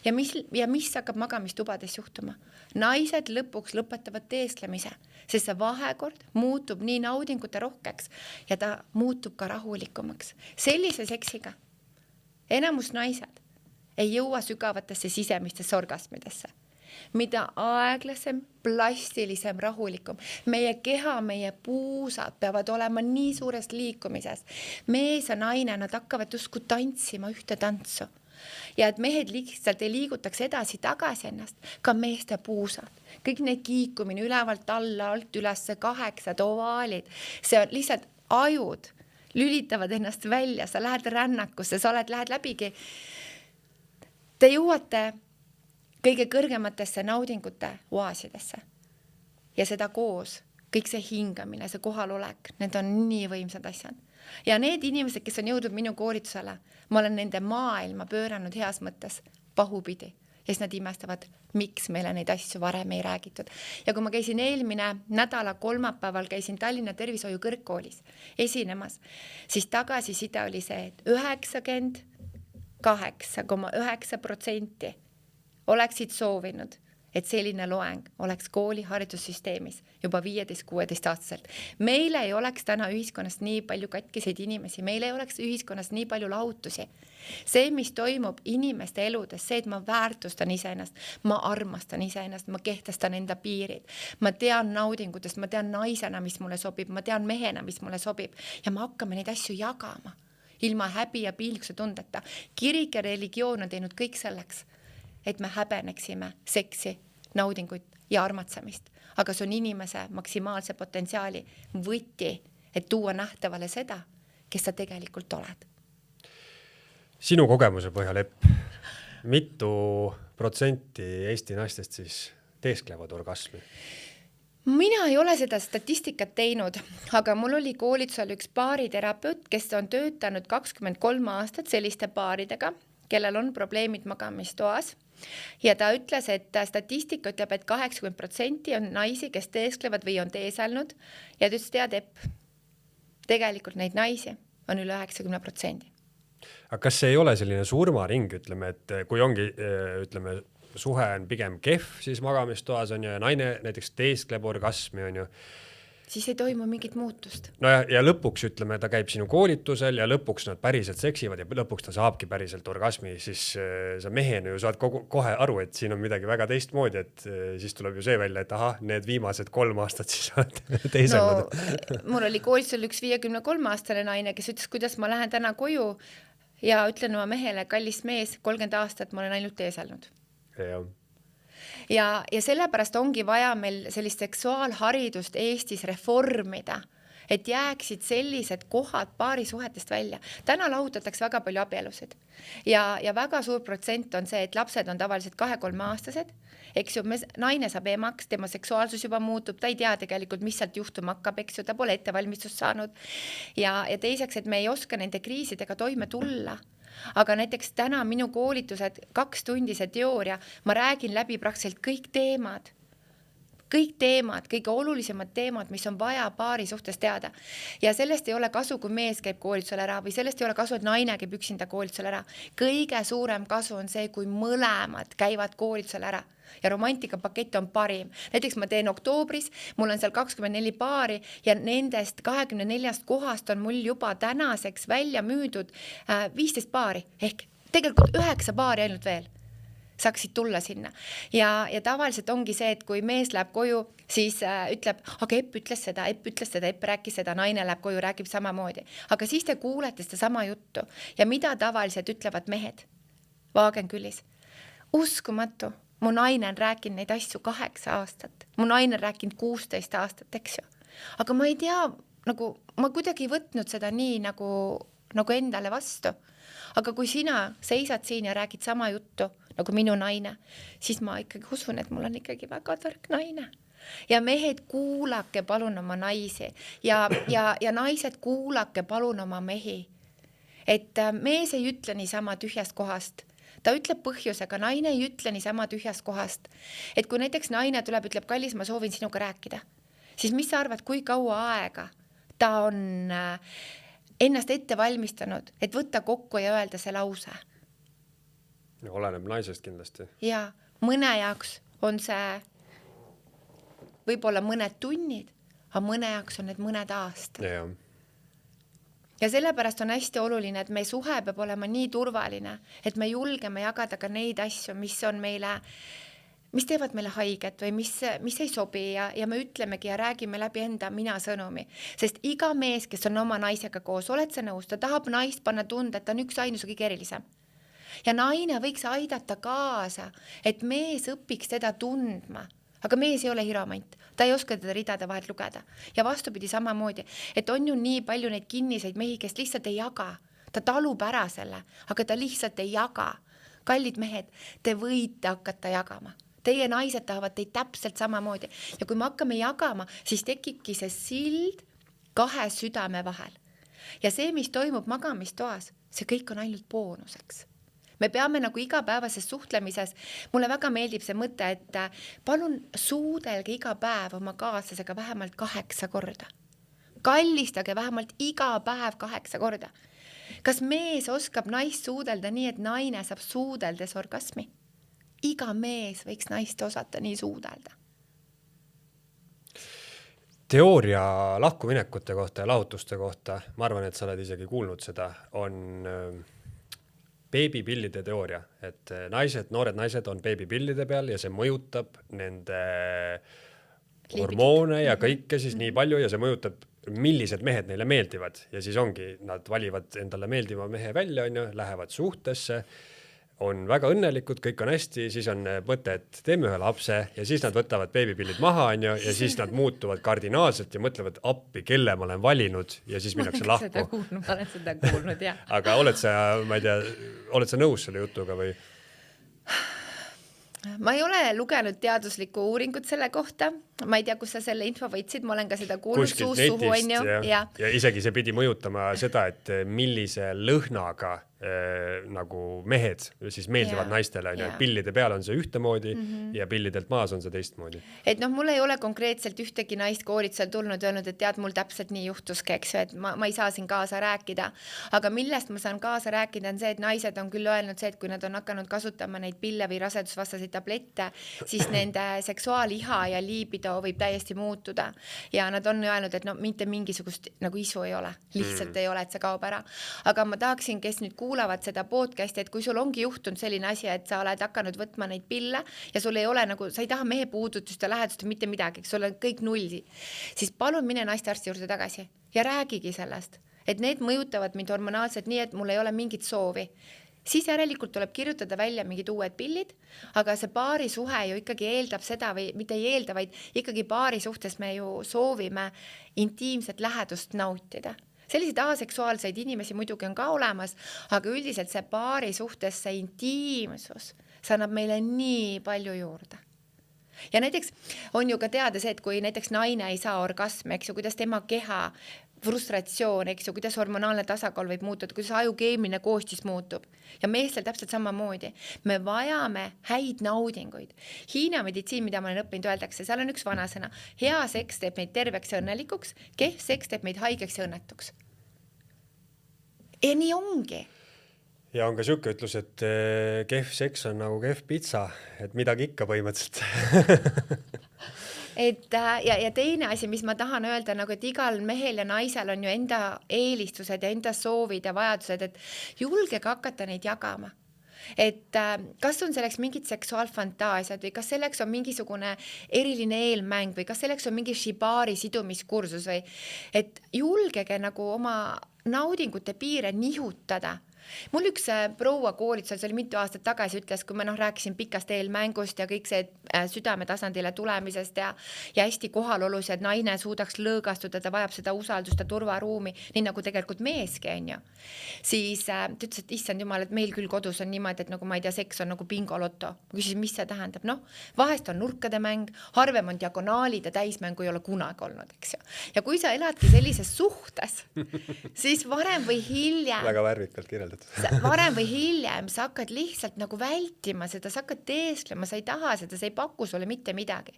Ja mis hakkab magamistubades juhtuma? Naised lõpuks lõpetavad teesklemise, sest see vahekord muutub nii naudingute rohkeks ja ta muutub ka rahulikumaks. Sellise seksiga enamus naised ei jõua sügavatesse sisemistesse orgasmidesse. Mida aeglasem, plastilisem, rahulikum. Meie keha, meie puusad peavad olema nii suures liikumises. Mees ja naine, nad hakkavad justkui tantsima ühte tantsu. Ja et mehed lihtsalt ei liigutaks edasi-tagasi ennast, ka meeste puusad. Kõik need kiikumine ülevalt alla, alt ülesse 8 ovaalid. See on lihtsalt ajud. Lülitavad ennast välja, sa lähed rännakusse, sa lähed läbigi. Te jõuate kõige kõrgematesse naudingute oaasidesse. Ja seda koos, kõik see hingamine, see kohalolek, need on nii võimsad asjad. Ja need inimesed, kes on jõudnud minu koolitusele, ma olen nende maailma pööranud heas mõttes pahupidi. Ja siis nad imestavad, miks meile neid asju varem ei räägitud. Ja kui ma käisin eelmine nädala kolmapäeval, käisin Tallinna Tervishoiu kõrgkoolis esinemas, siis tagasiside oli see, et 98,9% oleksid soovinud, et selline loeng oleks kooli haridussüsteemis juba 15-16 aastaselt. Meil ei oleks täna ühiskonnas nii palju katkiseid inimesi, meil ei oleks ühiskonnas nii palju lahutusi. See, mis toimub inimeste eludes, see, et ma väärtustan iseennast, ma armastan iseennast, ma kehtestan enda piirid, ma tean naudingutest, ma tean naisena, mis mulle sobib, ma tean mehena, mis mulle sobib ja me hakkame neid asju jagama ilma häbi ja piinlikkuse tundeta. Kirik ja religioon on teinud kõik selleks, et me häbeneksime seksi, naudinguid ja armatsamist. Aga see on inimese maksimaalse potentsiaali võti, et tuua nähtavale seda, kes sa tegelikult oled. Sinu kogemuse põhjal, Epp, mitu protsenti Eesti naistest siis teesklevad orgasmi? Mina ei ole seda statistikat teinud, aga mul oli koolitusel üks paariterapeut, kes on töötanud 23 aastat selliste paaridega, kellel on probleemid magamistoas. Ja ta ütles, et statistika ütleb, et 80% on naisi, kes teesklevad või on teeselnud. Ja ta ütles, tead, Epp, tegelikult neid naisi on üle 90%. Aga kas see ei ole selline surmaring, ütleme, et kui ongi, ütleme, suhe on pigem kehv, siis magamistoas on ju, ja naine näiteks teeskleb orgasmi on ju. Siis ei toimu mingit muutust. No ja lõpuks, ütleme, ta käib sinu koolitusel ja lõpuks nad päriselt seksivad ja lõpuks ta saabki päriselt orgasmi, siis sa mehena ju saad kohe aru, et siin on midagi väga teistmoodi, et siis tuleb ju see välja, et aha, need viimased 3 aastat siis oled teeselnud. No, mul oli koolitusel üks 53-aastane naine, kes ütles, kuidas ma lähen täna koju ja ütlen oma mehele, kallis mees, 30 aastat ma olen ainult teeselnud. Ja sellepärast ongi vaja meil sellist seksuaalharidust Eestis reformida, et jääksid sellised kohad paarisuhetest välja. Täna lahutatakse väga palju abielusid ja väga suur protsent on see, et lapsed on tavaliselt 2-3 aastased, eks ju, naine saab emaks, tema seksuaalsus juba muutub, ta ei tea tegelikult, mis sealt juhtuma hakkab, eks ju, ta pole ettevalmistust saanud ja teiseks, et me ei oska nende kriisidega toime tulla. Aga näiteks täna minu koolitused 2 tundi see teooria, ma räägin läbi praktiliselt kõik teemad, kõige olulisemad teemad, mis on vaja paari suhtes teada. Ja sellest ei ole kasu, kui mees käib koolitusel ära või sellest ei ole kasu, et naine käib üksinda koolitusel ära. Kõige suurem kasu on see, kui mõlemad käivad koolitusel ära. Ja romantikapakett on parim. Näiteks ma teen oktoobris, mul on seal 24 paari ja nendest 24 kohast on mul juba tänaseks välja müüdud 15 paari ehk tegelikult 9 paari ainult veel saaksid tulla sinna. Ja tavaliselt ongi see, et kui mees läheb koju, siis ütleb, aga Epp ütles seda, Epp rääkis seda, naine läheb koju, räägib samamoodi. Aga siis te kuulete seda sama juttu. Ja mida tavaliselt ütlevad mehed? Vaagenkülis. Uskumatu. Mu naine on rääkinud neid asju 8 aastat. Mu naine on rääkinud 16 aastat, eks ju. Aga ma ei tea, nagu ma kuidagi ei võtnud seda nii nagu endale vastu. Aga kui sina seisad siin ja räägid sama juttu nagu minu naine, siis ma ikkagi usun, et mul on ikkagi väga tark naine. Ja mehed, kuulake palun oma naisi ja naised, kuulake palun oma mehi. Et mees ei ütle niisama tühjast kohast. Ta ütleb põhjusega, naine ei ütle niisama tühjast kohast. Et kui näiteks naine tuleb, ütleb, kallis, ma soovin sinuga rääkida, siis mis sa arvad, kui kaua aega ta on ennast ette valmistanud, et võtta kokku ja öelda see lause? No, oleneb naisest kindlasti. Ja mõne jaoks on see võib-olla mõned tunnid, aga mõne jaoks on need mõned aastad. Ja sellepärast on hästi oluline, et meie suhe peab olema nii turvaline, et me julgeme jagada ka neid asju, mis teevad meile haiget või mis ei sobi ja me ütlemegi ja räägime läbi enda mina sõnumi. Sest iga mees, kes on oma naisega koos, oled sa nõus, ta tahab naist panna tunda, et ta on üks ainus kõige erilisem. Ja naine võiks aidata kaasa, et mees õpiks teda tundma. Aga mees ei ole hiromant, ta ei oska teda ridade vahelt lugeda. Ja vastupidi samamoodi, et on ju nii palju neid kinniseid mehi, kes lihtsalt ei jaga. Ta talub ära selle, aga ta lihtsalt ei jaga. Kallid mehed, te võite hakata jagama. Teie naised tahavad teid täpselt samamoodi. Ja kui me hakkame jagama, siis tekibki see sild 2 südame vahel. Ja see, mis toimub magamistoas, see kõik on ainult boonuseks. Me peame nagu igapäevases suhtlemises, mulle väga meeldib see mõte, et palun suudelge iga päev oma kaaslasega vähemalt 8 korda. Kallistage vähemalt iga päev 8 korda. Kas mees oskab naist suudelda nii, et naine saab suudeldes orgasmi? Iga mees võiks naist osata nii suudelda. Teooria lahkuminekute kohta ja lahutuste kohta, ma arvan, et sa oled isegi kuulnud seda, on beebipillide teooria, et noored naised on beebipillide peal ja see mõjutab nende hormoone ja kõike siis nii palju ja see mõjutab, millised mehed neile meeldivad. Ja siis ongi, nad valivad endale meeldiva mehe välja, lähevad suhtesse, on väga õnnelikud, kõik on hästi, siis on mõte, et teeme ühe lapse ja siis nad võtavad beebipillid maha ja siis nad muutuvad kardinaalselt ja mõtlevad appi, kelle ma olen valinud ja siis minnakse lahku. Ma olen seda kuulnud, jah. Aga oled sa nõus selle jutuga või? Ma ei ole lugenud teaduslikku uuringut selle kohta. Ma ei tea, kus sa selle info võtsid, ma olen ka seda kuulnud kuskilt netist ja isegi see pidi mõjutama seda, et millise lõhnaga nagu mehed siis meeldivad naistele. Pillide peal on see ühtemoodi ja pillidelt maas on see teistmoodi. Et mul ei ole konkreetselt ühtegi naist koolitusel tulnud öelnud, et tead, mul täpselt nii juhtuski, eks ju, et ma ei saa siin kaasa rääkida. Aga millest ma saan kaasa rääkida on see, et naised on küll öelnud see, et kui nad on hakanud kasutama neid pille või rasedusvastaseid tablette, siis nende seksuaaliha ja liibido võib täiesti muutuda. Ja nad on öelnud, et mitte mingisugust nagu isu ei ole. Lihtsalt ei ole, et see kaob ära. Aga ma tahaksin, kes nüüd kuulavad seda podcasti, et kui sul ongi juhtunud selline asi, et sa oled hakanud võtma neid pille ja sul ei ole nagu, sa ei taha mehe puudutust ja lähedust mitte midagi, sul on kõik nulli, siis palun mine naistearsti juurde tagasi ja räägigi sellest, et need mõjutavad mind hormonaalselt nii, et mul ei ole mingit soovi. siis järelikult tuleb kirjutada välja mingid uued pillid, aga see paarisuhe ju ikkagi eeldab seda või mitte ei eelda, vaid ikkagi paari suhtes me ju soovime intiimset lähedust nautida. Selliseid aseksuaalseid inimesi muidugi on ka olemas, aga üldiselt see paari suhtes see intiimsus, see annab meile nii palju juurde. Ja näiteks on ju ka teada see, et kui näiteks naine ei saa orgasmi, eks ju, kuidas tema keha frustratsioon, eks ju, kuidas hormonaalne tasakaal võib muutuda, kuidas aju keemiline koostis muutub. Ja meestel täpselt samamoodi. Me vajame häid naudinguid. Hiina meditsiin, mida ma olen õppinud, öeldakse, seal on üks vanasõna. Hea seks teeb meid terveks ja õnnelikuks, kehv seks teeb meid haigeks ja õnnetuks. Ja nii ongi. Ja on ka siuke ütlus, et kehv seks on nagu kehv pitsa, et midagi ikka põhimõtteliselt. Ja teine asi, mis ma tahan öelda, nagu et igal mehel ja naisel on ju enda eelistused ja enda soovid ja vajadused, et julgege hakata neid jagama. Et kas on selleks mingid seksuaalfantaasiad või kas selleks on mingisugune eriline eelmäng või kas selleks on mingi shibari sidumiskursus või et julgege nagu oma naudingute piire nihutada. Mul üks proua koolitusel, see oli mitu aastat tagasi, ütles, kui ma rääkisin pikast eelmängust ja kõik see südame tasandile tulemisest ja hästi kohalolus, et naine suudaks lõõgastuda, ta vajab seda usaldust ja turvaruumi, nii nagu tegelikult meeski on ju. Siis ta ütles, et issand jumal, et meil küll kodus on niimoodi, et nagu ma ei tea, seks on nagu bingoloto. Küsis, mis see tähendab? Vahest on nurkade mäng, harvem on diagonaalid ja täismängu ei ole kunagi olnud, eks ju. Ja kui sa eladki sellises suhtes, siis varem või hiljem väga värvikalt kirjeldatud. Varem või hiljem sa hakkad lihtsalt nagu vältima seda, sa hakkad teesklema, sa ei taha seda, sa ei paku sulle mitte midagi.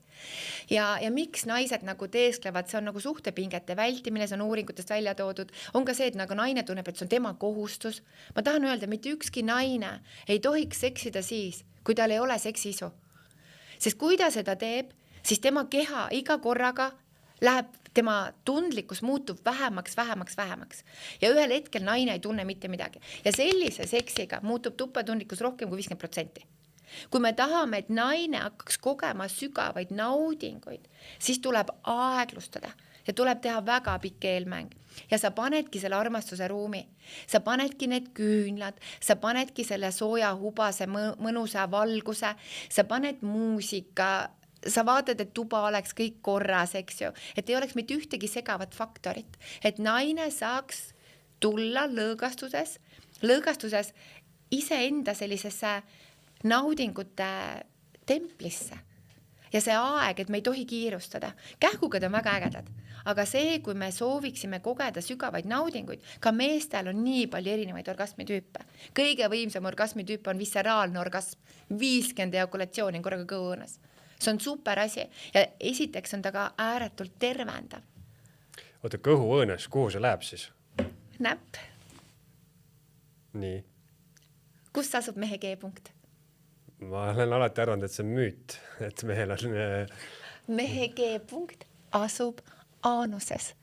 Ja miks naised nagu teesklevad, see on nagu suhtepingete vältimine, see on uuringutest välja toodud, on ka see, et nagu naine tunneb, et see on tema kohustus. Ma tahan öelda, mitte ükski naine ei tohiks seksida siis, kui tal ei ole seksiisu. Sest kui ta seda teeb, siis tema keha iga korraga läheb, tema tundlikkus muutub vähemaks. Ja ühel hetkel naine ei tunne mitte midagi. Ja sellise seksiga muutub tupatundlikkus rohkem kui 50%. Kui me tahame, et naine hakkaks kogema sügavaid naudinguid, siis tuleb aeglustada ja tuleb teha väga pikk eelmäng. Ja sa panedki selle armastuse ruumi. Sa panedki need küünlad, sa panedki selle sooja hubase mõnusa valguse, sa paned muusika, sa vaatad, et tuba oleks kõik korras, eks ju, et ei oleks mitte ühtegi segavat faktorit, et naine saaks tulla lõõgastuses iseenda sellisesse naudingute templisse. Ja see aeg, et me ei tohi kiirustada. Kähkugad on väga ägedad, aga see, kui me sooviksime kogeda sügavaid naudinguid, ka meestel on nii palju erinevaid orgasmitüüpe. Kõige võimsam orgasmitüüp on visceraalne orgasm, 50 ejakulatsiooni korraga kõõõnas. See on super asi ja esiteks on ta ka ääretult tervendav. Oota, kõhuõõnes, kuhu see läheb siis? Näpp. Nii. Kus asub mehe G-punkt? Ma olen alati arvanud, et see on müüt, et mehel on... Mehe G-punkt asub aanuses.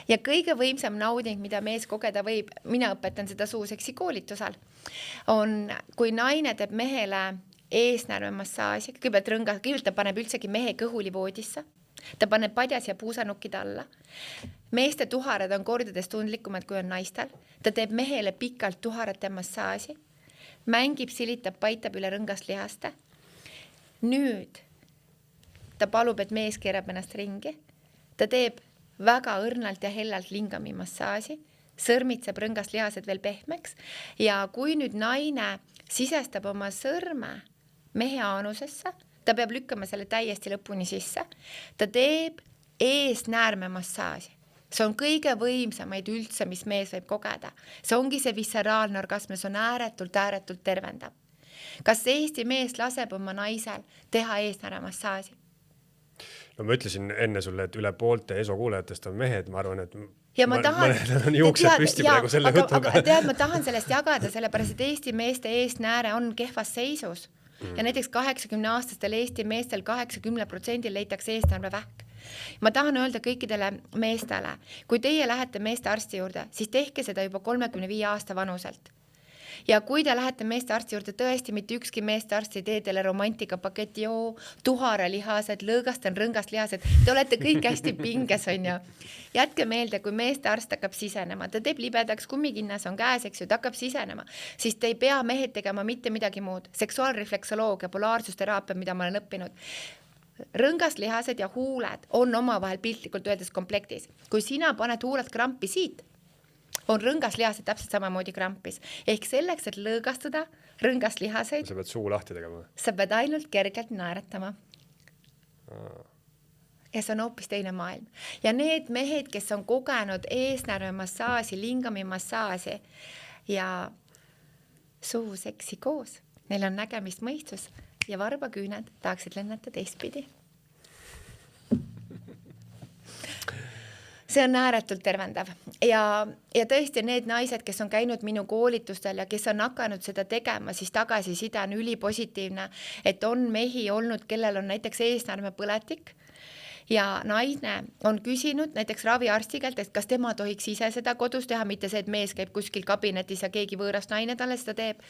Ja kõige võimsam nauding, mida mees kogeda võib, mina õpetan seda suuseksi koolitusel, on, kui naine teeb mehele eesnärvemassaaži, kõigepealt ta paneb üldsegi mehe kõhulivoodisse, ta paneb padjas ja puusanukkid alla. Meeste tuharad on kordades tundlikumad, kui on naistel. Ta teeb mehele pikalt tuharate massaaži, mängib, silitab, paitab üle rõngast lihaste. Nüüd ta palub, et mees keerab ennast ringi. Ta teeb väga õrnalt ja hellalt lingami massaaži, sõrmitseb rõngast lihased veel pehmeks ja kui nüüd naine sisestab oma sõrme mehe aanusesse, ta peab lükkama selle täiesti lõpuni sisse. Ta teeb eesnäärme massaaži. See on kõige võimsamaid üldse, mis mees võib kogeda. See ongi see visceraalne orgasm, see on ääretult tervendav. Kas Eesti mees laseb oma naisel teha eesnäärme massaaži? No ma ütlesin enne sulle, et üle poolte ESO kuulajatest on mehed, ma arvan, et ja ma tahan, on juuksed püsti praegu selle jutuga. Aga tead, ma tahan sellest jagada, sellepärast, et Eesti meeste eesnääre on kehvas seisus. Ja näiteks 80-aastastel Eesti meestel 80% leitakse eesnäärme vähk. Ma tahan öelda kõikidele meestele, kui teie lähete meeste arsti juurde, siis tehke seda juba 35 aasta vanuselt. ja kui te lähete meestearsti juurde, tõesti mitte ükski meestearst ei tee teile romantikapaketi, tuharalihased, lõõgast on rõngast lihased, te olete kõik hästi pinges, on ju. Jätke meelde, kui meestearst hakkab sisenema, ta teeb libedaks, kummikinnas on käes, eks ju, ta hakkab sisenema, siis te ei pea mehed tegema mitte midagi muud. Seksuaalrefleksoloogia, polaarsusteraapia, mida ma olen õppinud. Rõngast lihased ja huuled on omavahel piltlikult öeldes komplektis. Kui sina paned huuled krampi siit, on rõngas lihased täpselt samamoodi krampis. Ehk selleks, et lõõgastada rõngast lihaseid, sa pead suu lahti tegema. Sa pead ainult kergelt naeratama. Ja see on hoopis teine maailm. Ja need mehed, kes on kogenud eesnärvemassaaži, lingamimassaaži ja suuseksi koos, neil on nägemist mõistus ja varbaküüned tahaksid lennata teistpidi. See on ääretult tervendav ja tõesti need naised, kes on käinud minu koolitustel ja kes on hakanud seda tegema, siis tagasiside on ülipositiivne, et on mehi olnud, kellel on näiteks eesnäärmepõletik ja naine on küsinud näiteks raviarsti käelt, et kas tema tohiks ise seda kodus teha, mitte see, et mees käib kuskil kabinetis ja keegi võõrast naine talle seda teeb.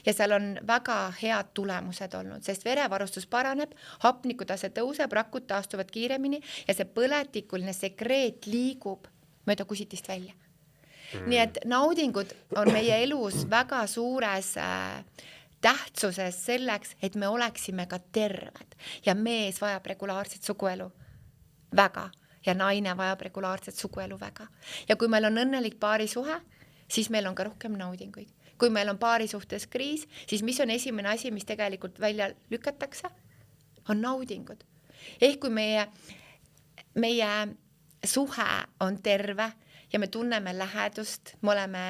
Ja seal on väga head tulemused olnud, sest verevarustus paraneb, hapnikutase tõuseb, rakud taastuvad kiiremini ja see põletikuline sekreet liigub mööda kusitist välja. Nii et naudingud on meie elus väga suures tähtsuses selleks, et me oleksime ka terved ja mees vajab regulaarset suguelu. Väga ja naine vajab regulaarset suguelu väga. Ja kui meil on õnnelik paarisuhe, siis meil on ka rohkem naudinguid. Kui meil on paarisuhtes kriis, siis mis on esimene asi, mis tegelikult välja lükatakse, on naudingud. Ehk kui meie suhe on terve ja me tunneme lähedust, me oleme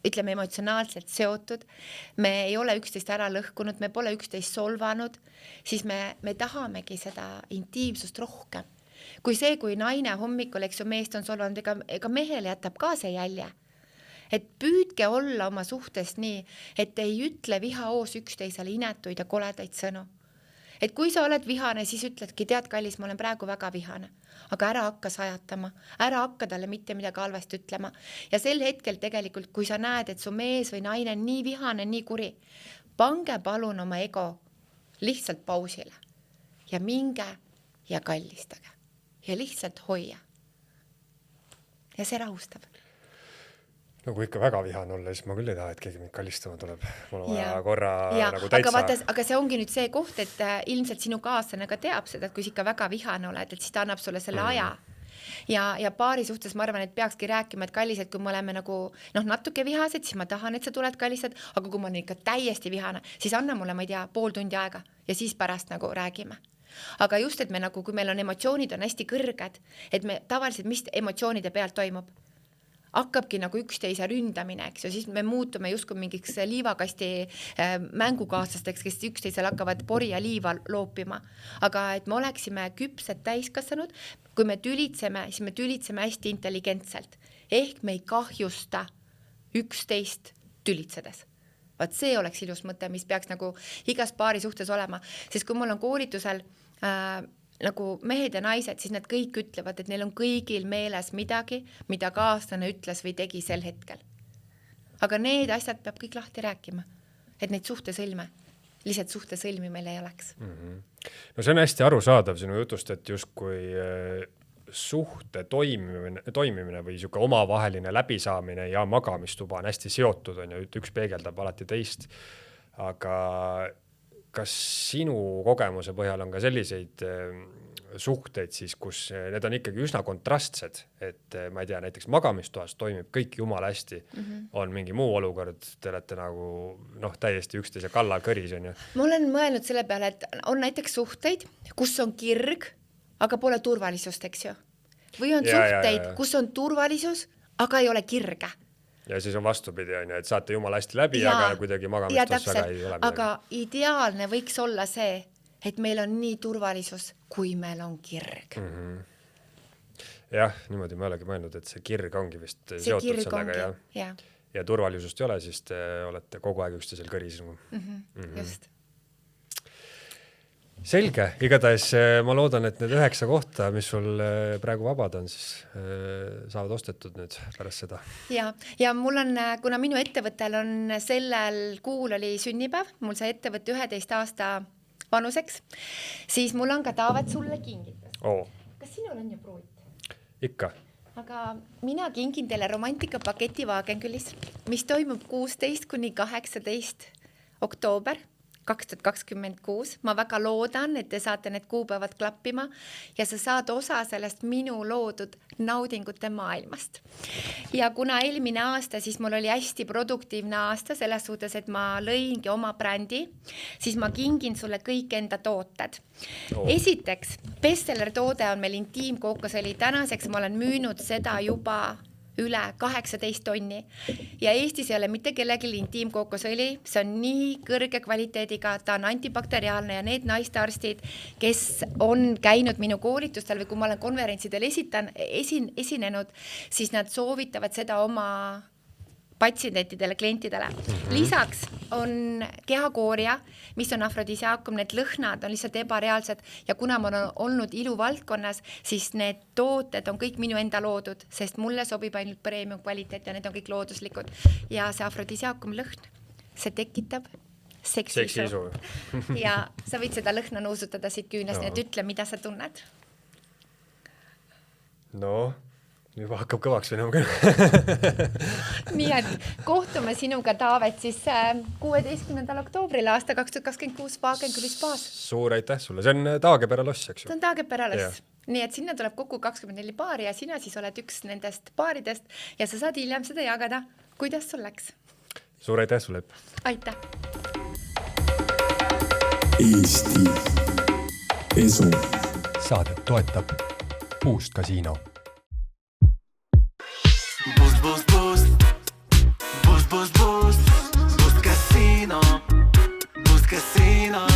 ütleme emotsionaalselt seotud, me ei ole üksteist ära lõhkunud, me pole üksteist solvanud, siis me tahamegi seda intiimsust rohkem. Kui see, kui naine hommikul, eks ju, meest on solvanud, ega mehele jätab ka see jälje. Et püüdke olla oma suhtest nii, et ei ütle vihaoos üksteisele inetuid ja koledaid sõnu. Et kui sa oled vihane, siis ütledki, tead kallis, ma olen praegu väga vihane, aga ära hakka sajatama, ära hakka talle mitte midagi halvasti ütlema. Ja sel hetkel tegelikult, kui sa näed, et su mees või naine on nii vihane, nii kuri, pange palun oma ego lihtsalt pausile ja minge ja kallistage ja lihtsalt hoia. Ja see rahustab. No kui ikka väga vihane olla, siis ma küll ei taha, et keegi mind kallistama tuleb. Mul on vaja korra nagu täitsa. Aga see ongi nüüd see koht, et ilmselt sinu kaaslane ka teab seda, et kui sa ikka väga vihane oled, et siis ta annab sulle selle aja. Ja paari suhtes ma arvan, et peakski rääkima, et kallis, et kui me oleme nagu natuke vihased, siis ma tahan, et sa tuled kallistad, aga kui ma olen ikka täiesti vihane, siis anna mulle, ma ei tea, pool tundi aega ja siis pärast nagu räägime. Aga just, et me nagu, kui meil on emotsioonid on hästi kõrged, et me tavaliselt, mis emotsioonide pealt toimub? Hakkabki nagu üksteise ründamine, eks ju, siis me muutume justkui mingiks liivakasti mängukaaslasteks, kes üksteisel hakkavad pori ja liiva loopima. Aga et me oleksime küpsed täiskasvanud, kui me tülitseme, siis me tülitseme hästi intelligentselt. Ehk me ei kahjusta üksteist tülitsedes. Vaat see oleks ilus mõte, mis peaks nagu igas paari suhtes olema. Sest kui mul on koolitusel nagu mehed ja naised, siis nad kõik ütlevad, et neil on kõigil meeles midagi, mida kaaslane ütles või tegi sel hetkel. Aga need asjad peab kõik lahti rääkima, et neid suhtesõlme, lihtsalt suhtesõlmi meil ei oleks. No see on hästi arusaadav sinu jutust, et justkui suhte toimimine või siuke omavaheline läbisaamine ja magamistuba on hästi seotud, on ju, üks peegeldab alati teist. Aga kas sinu kogemuse põhjal on ka selliseid suhteid siis, kus need on ikkagi üsna kontrastsed, et ma ei tea, näiteks magamistoas toimib kõik jumala hästi, on mingi muu olukord, te olete nagu täiesti üksteise kallal kõris, on ju? Ma olen mõelnud selle peale, et on näiteks suhteid, kus on kirg, aga pole turvalisust, eks ju? Või on suhteid, kus on turvalisus, aga ei ole kirge? Ja siis on vastupidi, et saate jumala hästi läbi, aga kuidagi magamistos väga ei ole. Aga ideaalne võiks olla see, et meil on nii turvalisus, kui meil on kirg. Jah, niimoodi ma olegi mõelnud, et see kirg ongi vist seotud sellega. Ja turvalisust ei ole, siis te olete kogu aeg üksteisel kõris. Just. Selge, igatahes ma loodan, et need 9 kohta, mis sul praegu vabad on, siis saavad ostetud nüüd pärast seda. Ja mul on, kuna minu ettevõttel on sellel kuul oli sünnipäev, mul sai ettevõtte 11 aasta vanuseks, siis mul on ka Taavet sulle kingitas. Kas sinul on ju pruut? Ikka. Aga mina kingin teile romantikapaketi Wagenkülis, mis toimub 16 kuni 18 oktoober 2026. Ma väga loodan, et te saate need kuupäevad klappima ja sa saad osa sellest minu loodud naudingute maailmast. Ja kuna eelmine aasta, siis mul oli hästi produktiivne aasta selles suhtes, et ma lõingi oma brändi, siis ma kingin sulle kõik enda tooted. Esiteks, bestseller toode on meil intiimkookosõli. Tänaseks ma olen müünud seda juba üle 18 tonni ja Eestis ei ole mitte kellelgi intiimkookosõli, see on nii kõrge kvaliteediga, ta on antibakteriaalne ja need naistearstid, kes on käinud minu koolitustel või kui ma olen konverentsidel esinenud, siis nad soovitavad seda oma patsientidele, klientidele. Lisaks on kehakooria, mis on afrodisiaakum, need lõhnad on lihtsalt ebareaalsed ja kuna ma olen olnud iluvaldkonnas, siis need tooted on kõik minu enda loodud, sest mulle sobib ainult premium kvaliteet ja need on kõik looduslikud. Ja see afrodisiaakum lõhn, see tekitab seksisu. Ja sa võid seda lõhna nuusutada siit küünest, nii et ütle, mida sa tunned. No, juba hakkab kõvaks minema küll. Nii et kohtume sinuga, Taavet, siis 16. oktoobril aasta 2026 Wagenküli spaas. Suur aitäh sulle, see on Taagepera loss, eks ju? See on Taagepera loss. Nii et sinna tuleb kokku 24 paari ja sina siis oled üks nendest paaridest ja sa saad hiljem seda jagada. Kuidas sul läks? Suur aitäh sulle! Aitäh! Eesti Esu. Saadet toetab Boost Casino. Boost, boost, boost. Boost, boost, boost. Boost Casino. Boost Casino.